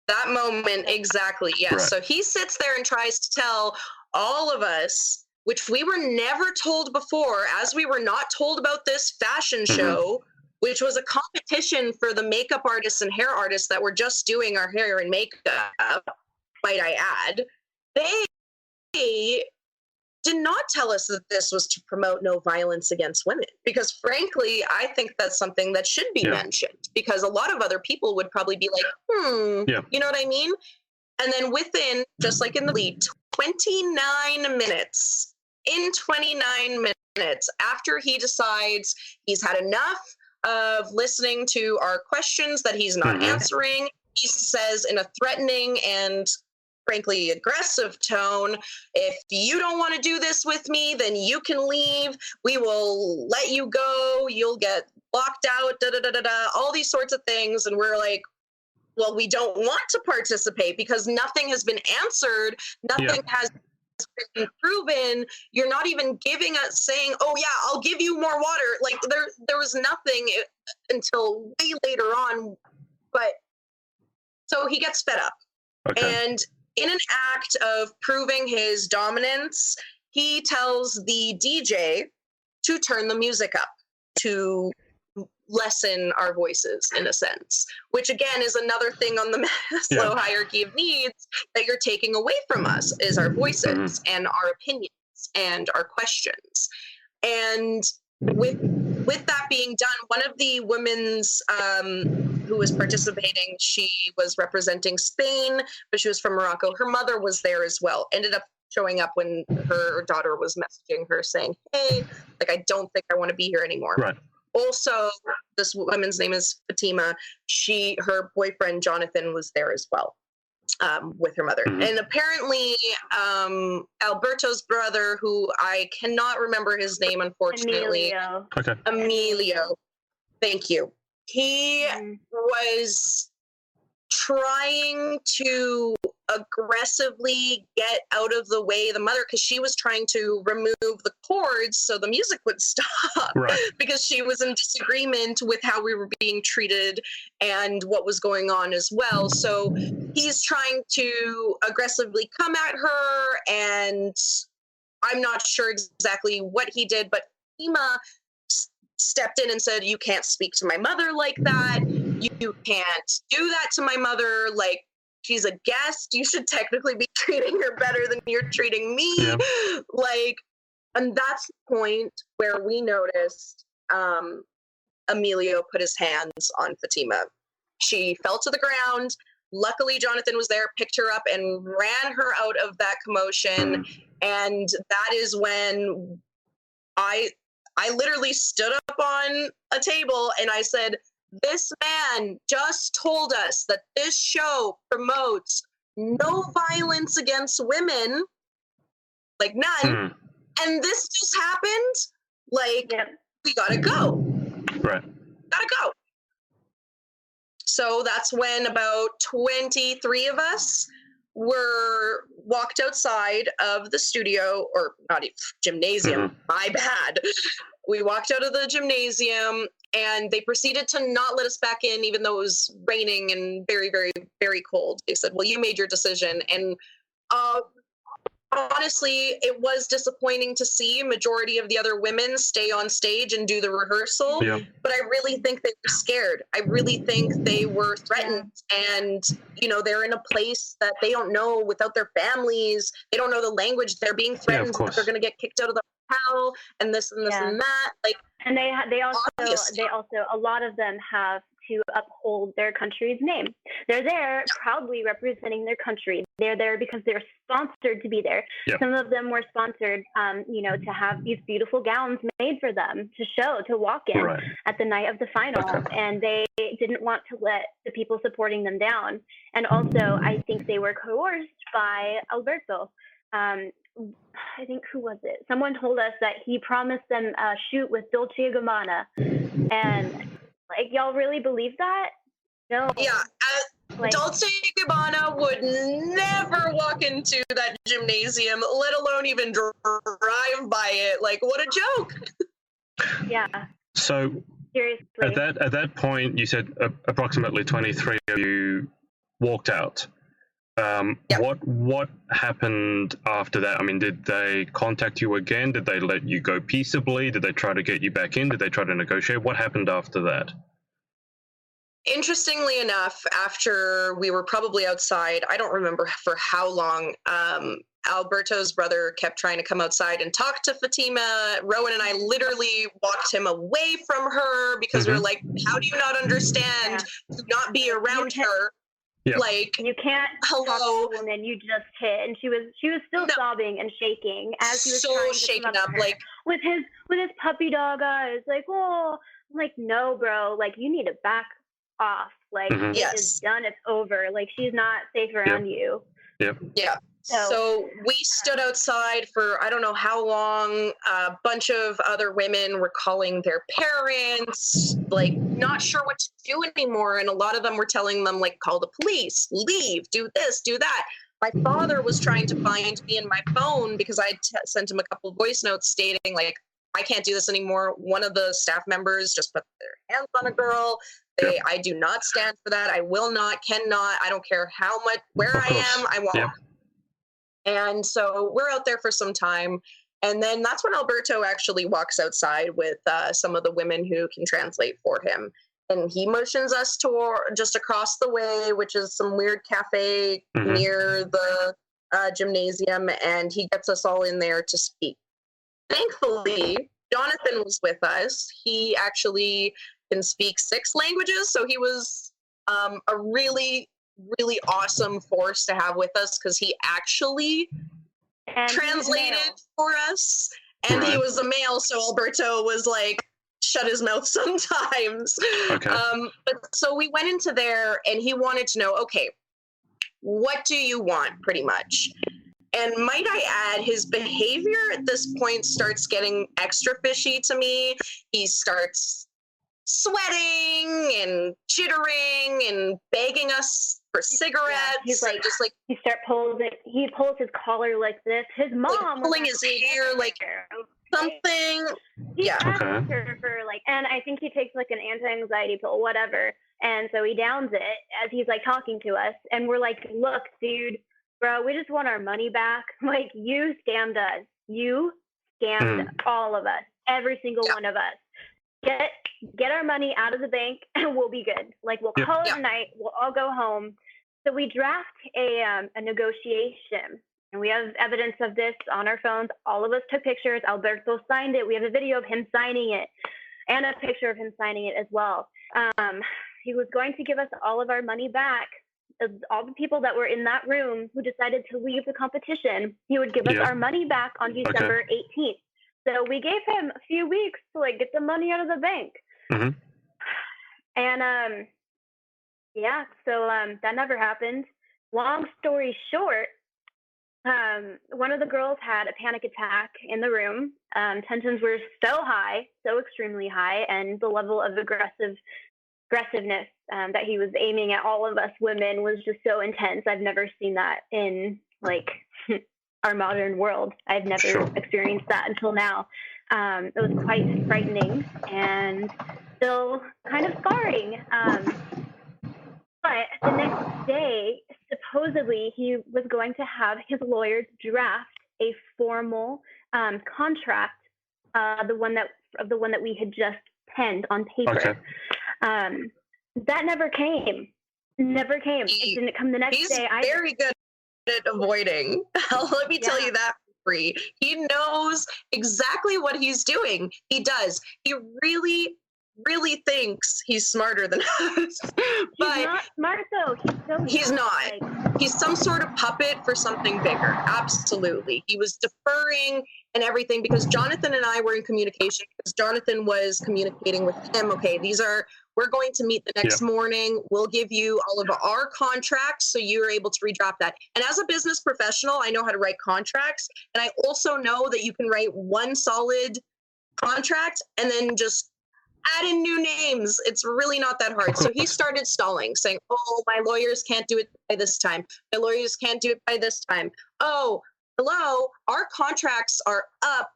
That moment, exactly, yes. Right. So he sits there and tries to tell all of us, which we were never told before, as we were not told about this fashion show, which was a competition for the makeup artists and hair artists that were just doing our hair and makeup, might I add. They did not tell us that this was to promote no violence against women, because frankly, I think that's something that should be mentioned, because a lot of other people would probably be like, you know what I mean? And then within, just like in the lead, 29 minutes, after he decides he's had enough of listening to our questions that he's not answering, he says in a threatening and frankly aggressive tone, if you don't want to do this with me, then you can leave. We will let you go. You'll get locked out, all these sorts of things. And we're like, well, we don't want to participate because nothing has been answered. Nothing has been proven. You're not even giving us saying, oh yeah, I'll give you more water. Like there was nothing until way later on. But so he gets fed up. And in an act of proving his dominance, he tells the DJ to turn the music up to lessen our voices, in a sense, which again is another thing on the Maslow hierarchy of needs that you're taking away from us, is our voices and our opinions and our questions. And with that being done, one of the women's who was participating, she was representing Spain, but she was from Morocco. Her mother was there as well. Ended up showing up when her daughter was messaging her saying, hey, like, I don't think I want to be here anymore. Right. Also, this woman's name is Fatima. Her boyfriend, Jonathan, was there as well with her mother. And apparently, Alberto's brother, who I cannot remember his name, unfortunately. Emilio. Thank you. He was trying to aggressively get out of the way the mother, because she was trying to remove the cords so the music would stop, because she was in disagreement with how we were being treated and what was going on as well. So he's trying to aggressively come at her, and I'm not sure exactly what he did, but Ema stepped in and said, you can't speak to my mother like that. You can't do that to my mother. Like, she's a guest. You should technically be treating her better than you're treating me. Like, and that's the point where we noticed Emilio put his hands on Fatima. She fell to the ground. Luckily, Jonathan was there, picked her up, and ran her out of that commotion. And that is when I literally stood up on a table and I said, this man just told us that this show promotes no violence against women, like none, and this just happened. Like, we gotta go. Right. Gotta go. So that's when about 23 of us were walked outside of the studio, or not even gymnasium, my bad. We walked out of the gymnasium and they proceeded to not let us back in, even though it was raining and very, very, very cold. They said, well, you made your decision. And honestly, it was disappointing to see a majority of the other women stay on stage and do the rehearsal, but I really think they were scared. I really think they were threatened, and they're in a place that they don't know without their families. They don't know the language. They're being threatened that they're going to get kicked out of the hotel and this and this and that. And they also a lot of them have to uphold their country's name. They're there proudly representing their country. They're there because they're sponsored to be there. Some of them were sponsored, to have these beautiful gowns made for them to walk in at the night of the final. And they didn't want to let the people supporting them down. And also, I think they were coerced by Alberto. I think, who was it? Someone told us that he promised them a shoot with Dolce & Gabbana. And y'all really believe that? No. Yeah. Dolce & Gabbana would never walk into that gymnasium, let alone even drive by it. What a joke. Yeah. So seriously, at that point, you said approximately 23 of you walked out. What happened after that? I mean, did they contact you again? Did they let you go peaceably? Did they try to get you back in? Did they try to negotiate? What happened after that? Interestingly enough, after we were probably outside, I don't remember for how long, Alberto's brother kept trying to come outside and talk to Fatima. Rowan and I literally walked him away from her because we were like, how do you not understand? Do not be around her. You can't talk to a woman you just hit, and she was still sobbing and shaking as he was trying to shaken come up to her with his puppy dog eyes. I'm like, no, bro, you need to back off. It is done. It's over. She's not safe around you. Yeah. So we stood outside for I don't know how long. A bunch of other women were calling their parents, not sure what to do anymore. And a lot of them were telling them, call the police, leave, do this, do that. My father was trying to find me in my phone because I sent him a couple of voice notes stating, I can't do this anymore. One of the staff members just put their hands on a girl. I do not stand for that. I will not, cannot. I don't care how much, where I am, I won't. And so we're out there for some time. And then that's when Alberto actually walks outside with some of the women who can translate for him. And he motions us to just across the way, which is some weird cafe near the gymnasium. And he gets us all in there to speak. Thankfully, Jonathan was with us. He actually can speak 6 languages. So he was a really, really awesome force to have with us because he actually translated for us. And he was a male, so Alberto was shut his mouth sometimes. But so we went into there and he wanted to know, okay, what do you want, pretty much? And might I add, his behavior at this point starts getting extra fishy to me. He starts sweating and jittering and begging us for cigarettes. He's he pulls his collar like this. His mom pulling his hair something. He asked her for and I think he takes an anti-anxiety pill, whatever. And so he downs it as he's talking to us, and we're like, look, dude, bro, we just want our money back. You scammed us. You scammed all of us, every single one of us. Get our money out of the bank and we'll be good. We'll call it a night. We'll all go home. So we draft a negotiation, and we have evidence of this on our phones. All of us took pictures. Alberto signed it. We have a video of him signing it and a picture of him signing it as well. He was going to give us all of our money back. All the people that were in that room who decided to leave the competition, he would give us our money back on December 18th. So we gave him a few weeks to get the money out of the bank. And so that never happened. Long story short, one of the girls had a panic attack in the room. Tensions were so high, so extremely high, and the level of aggressive aggressiveness that he was aiming at all of us women was just so intense. I've never seen that in like our modern world. I've never experienced that until now. It was quite frightening and still kind of scarring. But the next day, supposedly he was going to have his lawyers draft a formal contract, the one that we had just penned on paper. Okay. That never came. It didn't come the next day. He's very good at avoiding. Let me tell you that for free. He knows exactly what he's doing. He does. He really thinks he's smarter than us. But he's not smart though. He's not. He's some sort of puppet for something bigger. Absolutely. He was deferring and everything because Jonathan and I were in communication because Jonathan was communicating with him. Okay, we're going to meet the next morning. We'll give you all of our contracts so you're able to redraft that. And as a business professional, I know how to write contracts. And I also know that you can write one solid contract and then just add in new names. It's really not that hard. So he started stalling, saying, oh, my lawyers can't do it by this time. My lawyers can't do it by this time. Oh, hello, our contracts are up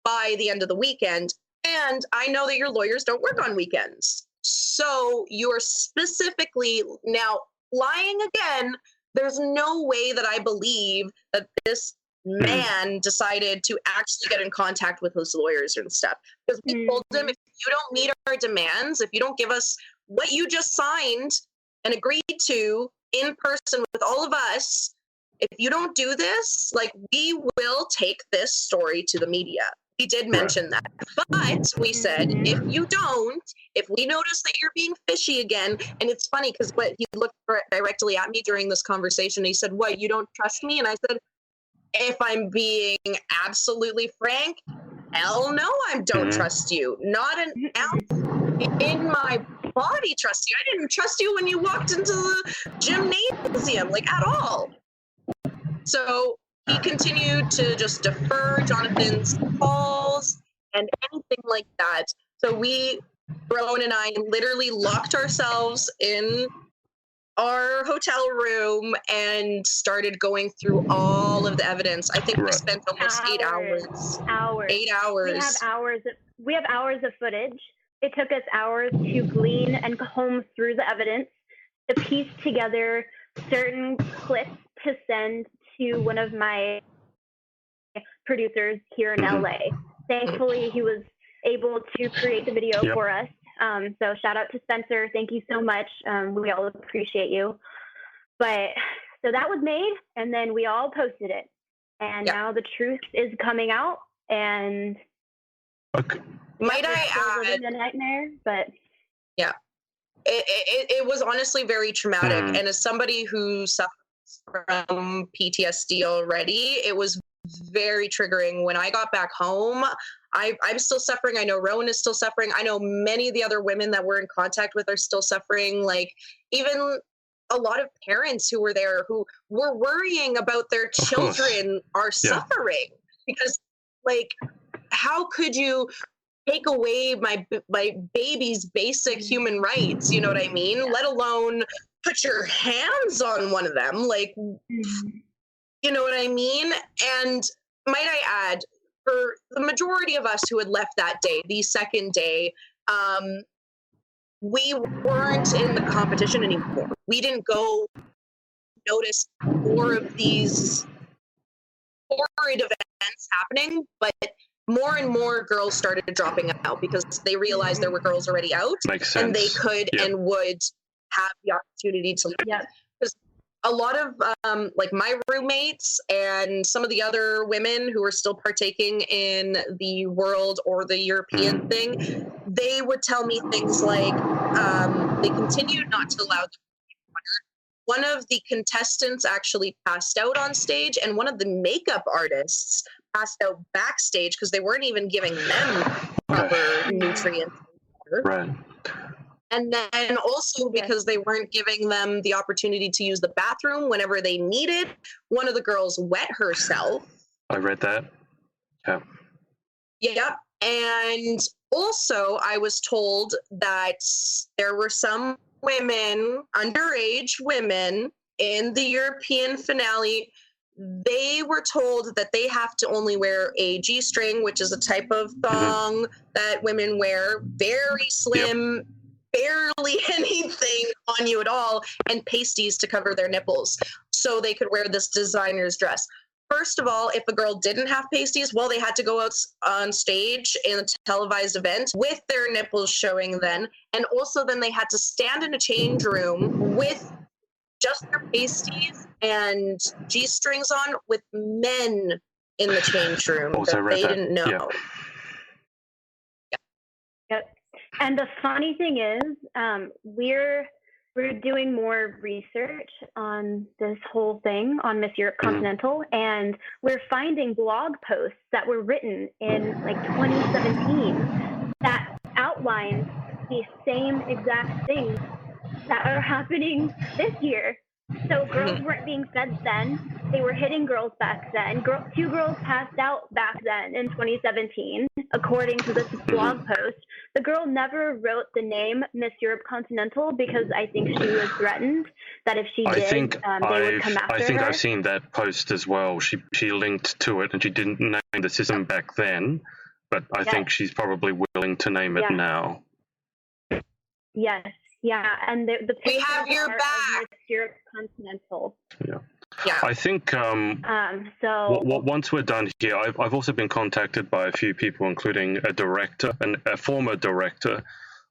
by the end of the weekend. And I know that your lawyers don't work on weekends. So you're specifically now lying again. There's no way that I believe that this man decided to actually get in contact with his lawyers and stuff. Because we told him, if you don't meet our demands, if you don't give us what you just signed and agreed to in person with all of us, if you don't do this, like, we will take this story to the media. We did mention that. But we said, if you don't, if we notice that you're being fishy again, and it's funny because he looked directly at me during this conversation. He said, what, you don't trust me? And I said, if I'm being absolutely frank, hell no, I don't trust you. Not an ounce in my body trust you. I didn't trust you when you walked into the gymnasium, like, at all. So he continued to just defer Jonathan's calls and anything like that. So Rowan and I literally locked ourselves in our hotel room and started going through all of the evidence. I think we spent almost 8 hours. 8 hours. We have hours of footage. It took us hours to glean and comb through the evidence, to piece together certain clips to send to one of my producers here in LA. Thankfully, he was able to create the video for us. So shout out to Spencer. Thank you so much. We all appreciate you. But so that was made, and then we all posted it. And now the truth is coming out. And might I add, a nightmare, but it was honestly very traumatic. And as somebody who suffers from PTSD already, it was very triggering. When I got back home, I'm still suffering. I know Rowan is still suffering. I know many of the other women that we're in contact with are still suffering. Like, even a lot of parents who were there who were worrying about their children are suffering because, like, how could you take away my baby's basic human rights? You know what I mean? Let alone put your hands on one of them. Like, you know what I mean? And might I add, for the majority of us who had left that day, the second day, we weren't in the competition anymore. We didn't go notice more of these horrid events happening, but more and more girls started dropping out because they realized there were girls already out. Makes sense. And they could and would have the opportunity to leave. Because a lot of like my roommates and some of the other women who were still partaking in the world or the European thing, they would tell me things like they continued not to allow them to water. One of the contestants actually passed out on stage, and one of the makeup artists passed out backstage because they weren't even giving them proper nutrients. Right. And then also because they weren't giving them the opportunity to use the bathroom whenever they needed, one of the girls wet herself. I read that. Yeah. Yep. And also, I was told that there were some women, underage women, in the European finale. They were told that they have to only wear a G-string, which is a type of thong that women wear, very slim, barely anything on you at all, and pasties to cover their nipples, so they could wear this designer's dress. First of all, if a girl didn't have pasties, well, they had to go out on stage in a televised event with their nipples showing then, and also then they had to stand in a change room with just their pasties and G-strings on with men in the change room that they didn't know. Yeah. Yep. And the funny thing is, we're doing more research on this whole thing on Miss Europe Continental, and we're finding blog posts that were written in like 2017 that outline the same exact things that are happening this year. So girls weren't being fed then. They were hitting girls back then. Two girls passed out back then in 2017, according to this blog post. The girl never wrote the name Miss Europe Continental because I think she was threatened that if she did, they would come after her. I think I've seen that post as well. She linked to it, and she didn't name the system back then, but I think she's probably willing to name it now. Yes. Yeah, and the we have your back. Miss Europe Continental. Yeah. I think once we're done here, I've also been contacted by a few people, including a director, a former director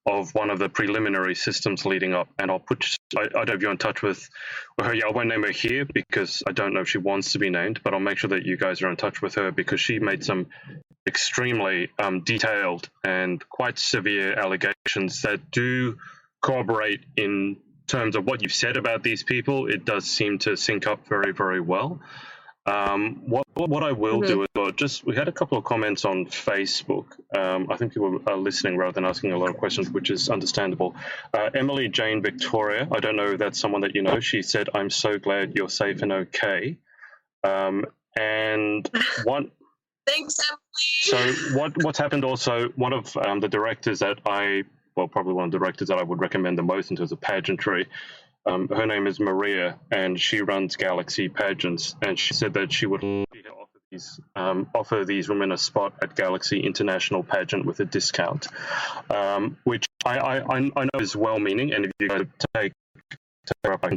of one of the preliminary systems leading up, and I don't know if you're in touch with her. Yeah, I won't name her here because I don't know if she wants to be named, but I'll make sure that you guys are in touch with her because she made some extremely detailed and quite severe allegations that do corroborate in terms of what you've said about these people. It does seem to sync up very, very well. What I will do is, we had a couple of comments on Facebook. I think people are listening rather than asking a lot of questions, which is understandable. Emily Jane Victoria, I don't know if that's someone that you know. She said, "I'm so glad you're safe and okay." And one. Thanks, Emily. So what's happened also? One of the directors that probably one of the directors that I would recommend the most in terms of pageantry. Her name is Maria, and she runs Galaxy Pageants. And she said that she would offer these women a spot at Galaxy International Pageant with a discount, which I know is well-meaning. And if you guys take her up, I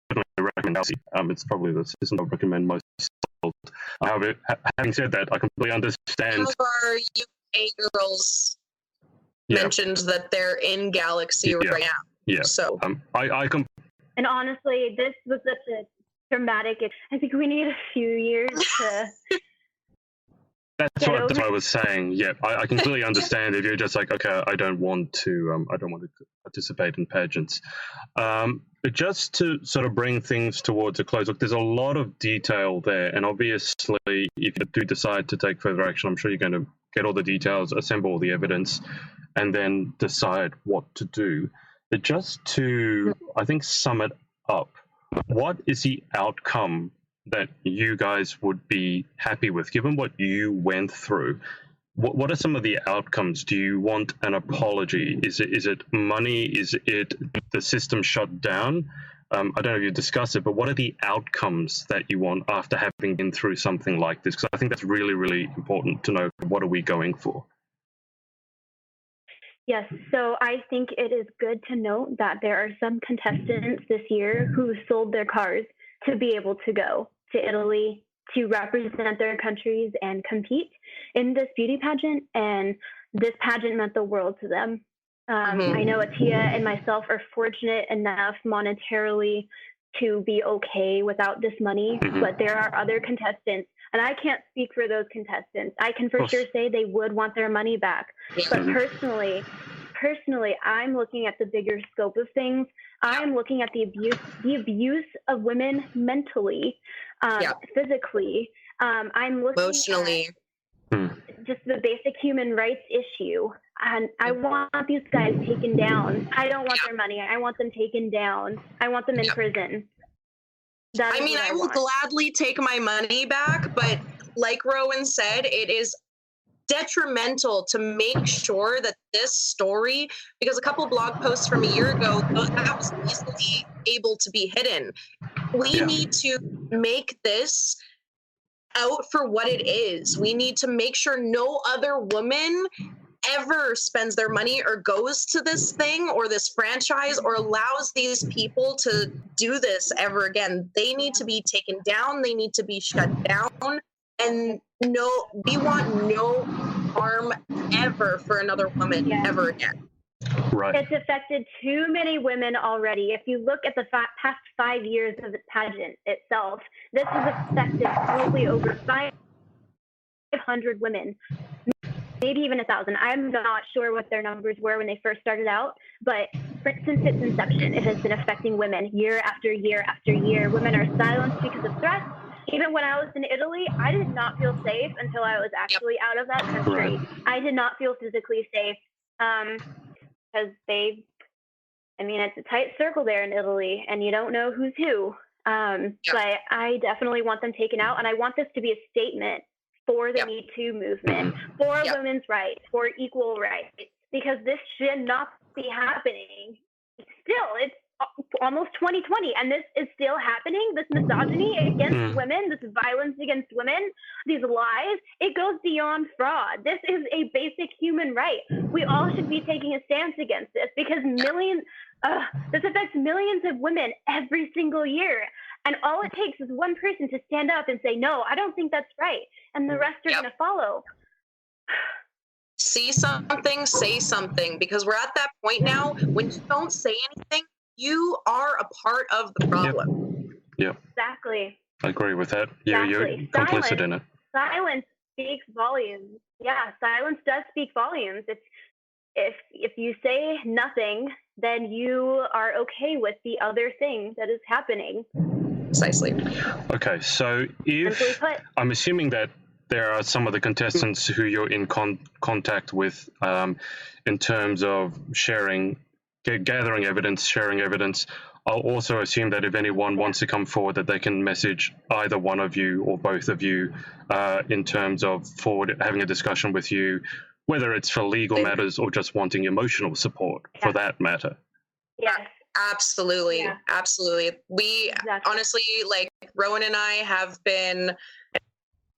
definitely recommend Galaxy. It's probably the system I would recommend most. However, having said that, I completely understand. Some of our UK girls mentioned that they're in Galaxy right now. Yeah. So and honestly, this was such a dramatic. I think we need a few years to. That's what I was saying. Yeah, I completely understand if you're just like, okay, I don't want to participate in pageants. But just to sort of bring things towards a close, look, there's a lot of detail there, and obviously, if you do decide to take further action, I'm sure you're going to get all the details, assemble all the evidence, and then decide what to do. But just to, I think, sum it up, what is the outcome that you guys would be happy with, given what you went through? What are some of the outcomes? Do you want an apology? Is it money? Is it the system shut down? I don't know if you've discussed it, but what are the outcomes that you want after having been through something like this? Because I think that's really, really important to know. What are we going for? Yes, so I think it is good to note that there are some contestants this year who sold their cars to be able to go to Italy to represent their countries and compete in this beauty pageant, and this pageant meant the world to them. I know Attieh and myself are fortunate enough monetarily to be okay without this money, but there are other contestants, and I can't speak for those contestants. I can for sure say they would want their money back, but personally, I'm looking at the bigger scope of things. I'm looking at the abuse of women mentally, physically. I'm looking emotionally. Just the basic human rights issue. And I want these guys taken down. I don't want their money. I want them taken down. I want them in prison. I will gladly take my money back, but like Rowan said, it is detrimental to make sure that this story, because a couple blog posts from a year ago, that was easily able to be hidden. We need to make this out for what it is. We need to make sure no other woman ever spends their money or goes to this thing or this franchise or allows these people to do this ever again. They need to be taken down. They need to be shut down. And we want no harm ever for another woman ever again. Right. It's affected too many women already. If you look at the past 5 years of the pageant itself, this has affected probably over 500 women, maybe even 1,000. I'm not sure what their numbers were when they first started out, but since its inception, it has been affecting women year after year after year. Women are silenced because of threats. Even when I was in Italy, I did not feel safe until I was actually out of that country. Right. I did not feel physically safe. Because it's a tight circle there in Italy, and you don't know who's who. But I definitely want them taken out, and I want this to be a statement for the Me Too movement, for women's rights, for equal rights, because this should not be happening. Still, it's almost 2020, and this is still happening. This misogyny against women, this violence against women, these lies, it goes beyond fraud. This is a basic human right. We all should be taking a stance against this, because this affects millions of women every single year. And all it takes is one person to stand up and say, no, I don't think that's right. And the rest are going to follow. See something, say something, because we're at that point now when you don't say anything, you are a part of the problem. Yep. Exactly. I agree with that. Yeah, you're complicit in it. Silence speaks volumes. Yeah, silence does speak volumes. If you say nothing, then you are okay with the other thing that is happening. Precisely. Okay, so I'm assuming that there are some of the contestants who you're in contact with in terms of gathering evidence, sharing evidence. I'll also assume that if anyone wants to come forward, that they can message either one of you or both of you in terms of having a discussion with you, whether it's for legal matters or just wanting emotional support for that matter. Yes. Absolutely. Absolutely. We honestly, like Rowan and I have been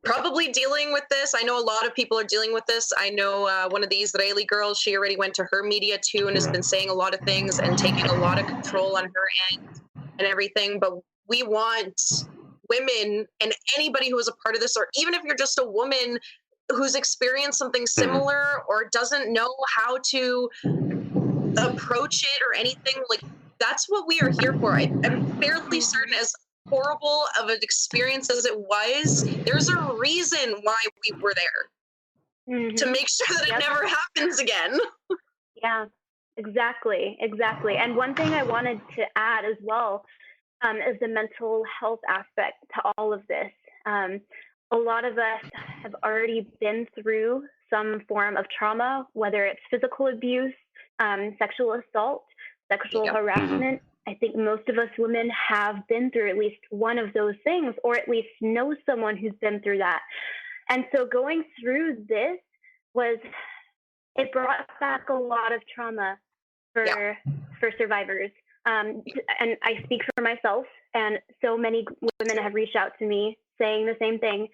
probably dealing with this. I know a lot of people are dealing with this. I know one of the Israeli girls, she already went to her media too and has been saying a lot of things and taking a lot of control on her end and everything. But we want women and anybody who is a part of this, or even if you're just a woman who's experienced something similar or doesn't know how to approach it or anything, like that's what we are here for. I'm fairly certain, as horrible of an experience as it was, there's a reason why we were there to make sure that it never happens again. Yeah, exactly. And one thing I wanted to add as well is the mental health aspect to all of this. A lot of us have already been through some form of trauma, whether it's physical abuse, sexual assault, sexual harassment. I think most of us women have been through at least one of those things, or at least know someone who's been through that. And so going through this it brought back a lot of trauma for survivors. And I speak for myself, and so many women have reached out to me saying the same thing.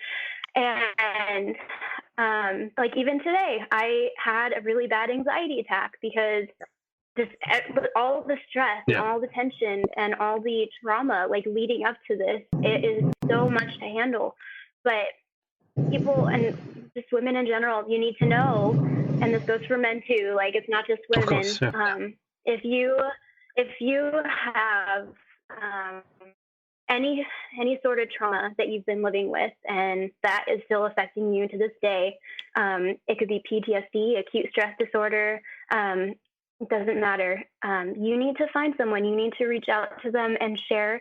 And like even today, I had a really bad anxiety attack because all the stress, and all the tension, and all the trauma, like leading up to this, it is so much to handle. But people, and just women in general, you need to know, and this goes for men too. Like it's not just women. Of course, If you have any sort of trauma that you've been living with, and that is still affecting you to this day, it could be PTSD, acute stress disorder. It doesn't matter. You need to find someone. You need to reach out to them and share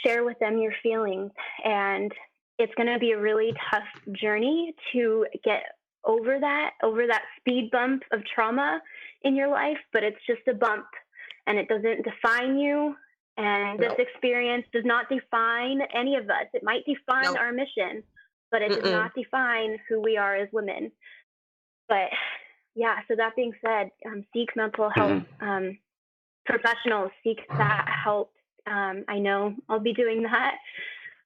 with them your feelings. And it's going to be a really tough journey to get over that speed bump of trauma in your life, but it's just a bump, and it doesn't define you. And this experience does not define any of us. It might define our mission, but it does not define who we are as women. But yeah, so that being said, seek mental health professionals, seek that help. I know I'll be doing that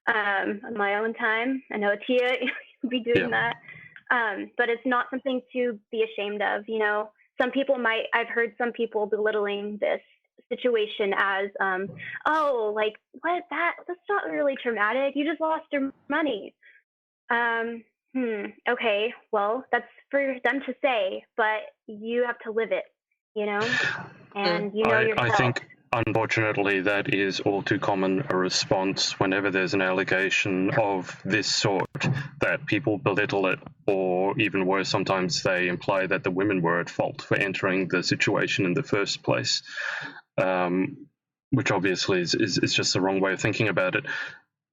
on my own time. I know Attieh will be doing that. But it's not something to be ashamed of. You know, I've heard some people belittling this situation as, oh, like, what, that's not really traumatic. You just lost your money. Okay, well, that's for them to say, but you have to live it, you know? And you know yourself. I think, unfortunately, that is all too common a response whenever there's an allegation of this sort, that people belittle it, or even worse, sometimes they imply that the women were at fault for entering the situation in the first place, which obviously is just the wrong way of thinking about it.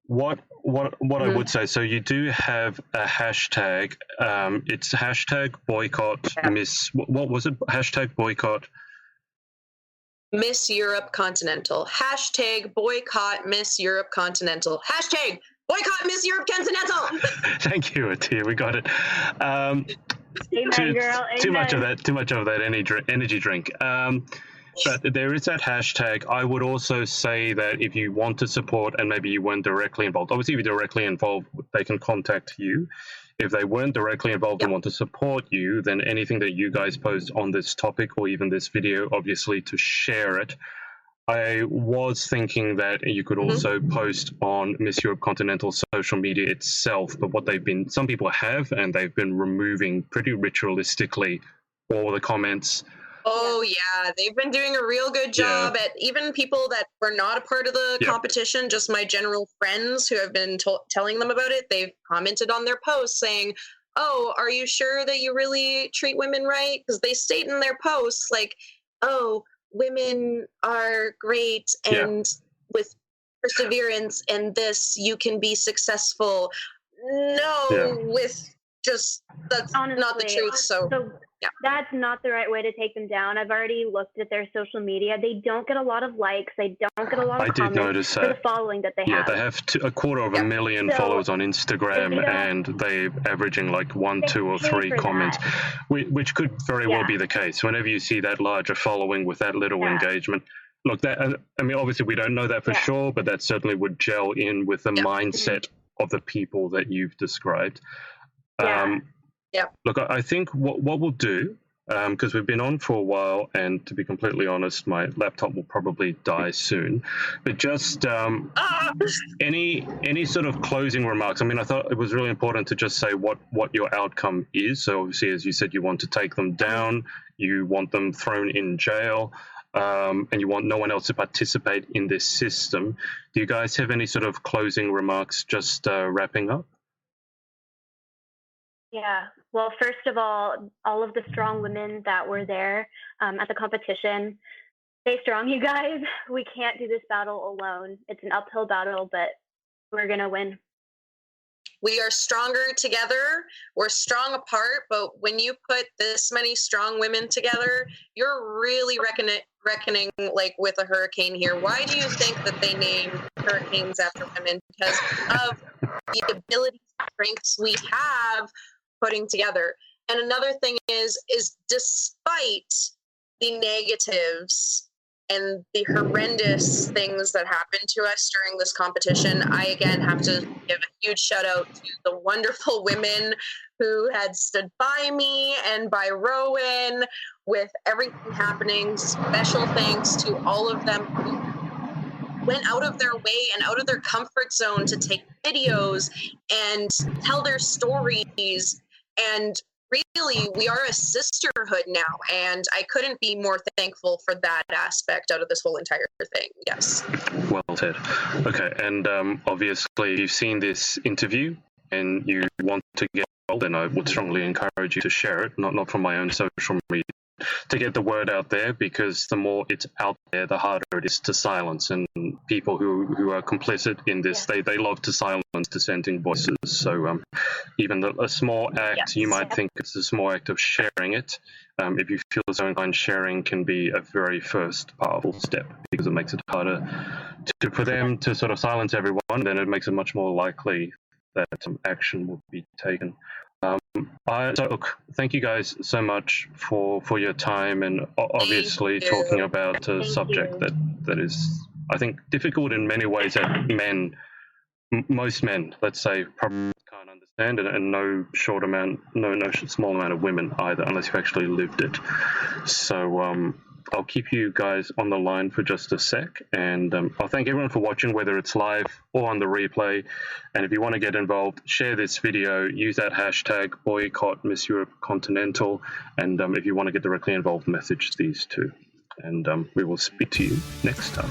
What I would say, so you do have a hashtag, it's hashtag boycott Miss, what was it? Hashtag boycott Miss Europe Continental. Hashtag boycott Miss Europe Continental. Hashtag boycott Miss Europe Continental. Thank you, Attieh. We got it. Amen, girl. Too Amen. much of that energy drink. But there is that hashtag. I would also say that if you want to support and maybe you weren't directly involved, obviously if you're directly involved, they can contact you. If they weren't directly involved and want to support you, then anything that you guys post on this topic or even this video, obviously to share it. I was thinking that you could also post on Miss Europe Continental social media itself, but some people have, and they've been removing pretty ritualistically all the comments. Oh, yeah. They've been doing a real good job at even people that were not a part of the competition, just my general friends who have been telling them about it. They've commented on their posts saying, oh, are you sure that you really treat women right? Because they state in their posts, like, oh, women are great and with perseverance and this, you can be successful. No, with just, that's honestly not the truth. So that's not the right way to take them down. I've already looked at their social media. They don't get a lot of likes. They don't get a lot of comments for the following that they have. Yeah, they have 250,000 followers on Instagram, and they're averaging like 1, 2, or 3 comments, which could very well be the case. Whenever you see that larger following with that little engagement, look, that, I mean, obviously we don't know that for sure, but that certainly would gel in with the mindset of the people that you've described. Look, I think what we'll do, because we've been on for a while, and to be completely honest, my laptop will probably die soon. But just any sort of closing remarks. I mean, I thought it was really important to just say what your outcome is. So obviously, as you said, you want to take them down, you want them thrown in jail, and you want no one else to participate in this system. Do you guys have any sort of closing remarks? Just wrapping up. Yeah. Well, first of all of the strong women that were there at the competition, stay strong, you guys. We can't do this battle alone. It's an uphill battle, but we're going to win. We are stronger together. We're strong apart, but when you put this many strong women together, you're really reckoning like with a hurricane here. Why do you think that they name hurricanes after women? Because of the abilities and strengths we have putting together. And another thing is despite the negatives and the horrendous things that happened to us during this competition, I again have to give a huge shout out to the wonderful women who had stood by me and by Rowan with everything happening. Special thanks to all of them who went out of their way and out of their comfort zone to take videos and tell their stories. And really, we are a sisterhood now, and I couldn't be more thankful for that aspect out of this whole entire thing. Yes. Well said. Okay, and obviously you've seen this interview and you want to get involved, then I would strongly encourage you to share it, not from my own social media, to get the word out there, because the more it's out there, the harder it is to silence. And people who are complicit in this, they love to silence dissenting voices. So even a small act, you might think it's a small act of sharing it. If you feel so inclined, sharing can be a very first powerful step, because it makes it harder for them to sort of silence everyone. Then it makes it much more likely that some action will be taken. Look, thank you guys so much for your time and obviously Thank you. talking about a Thank subject you. that is, I think, difficult in many ways that most men, let's say, probably can't understand, and no small amount of women either, unless you've actually lived it. So I'll keep you guys on the line for just a sec, and I'll thank everyone for watching, whether it's live or on the replay. And if you want to get involved, share this video, use that hashtag boycott Miss Europe Continental, and if you want to get directly involved, message these two. And we will speak to you next time.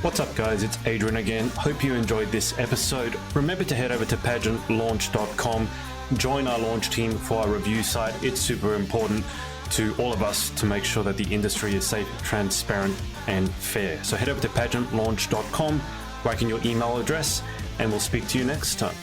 What's up, guys? It's Adrian again. Hope you enjoyed this episode. Remember to head over to pageantlaunch.com, join our launch team for our review site. It's super important to all of us to make sure that the industry is safe, transparent, and fair. So head over to pageantlaunch.com, write in your email address, and we'll speak to you next time.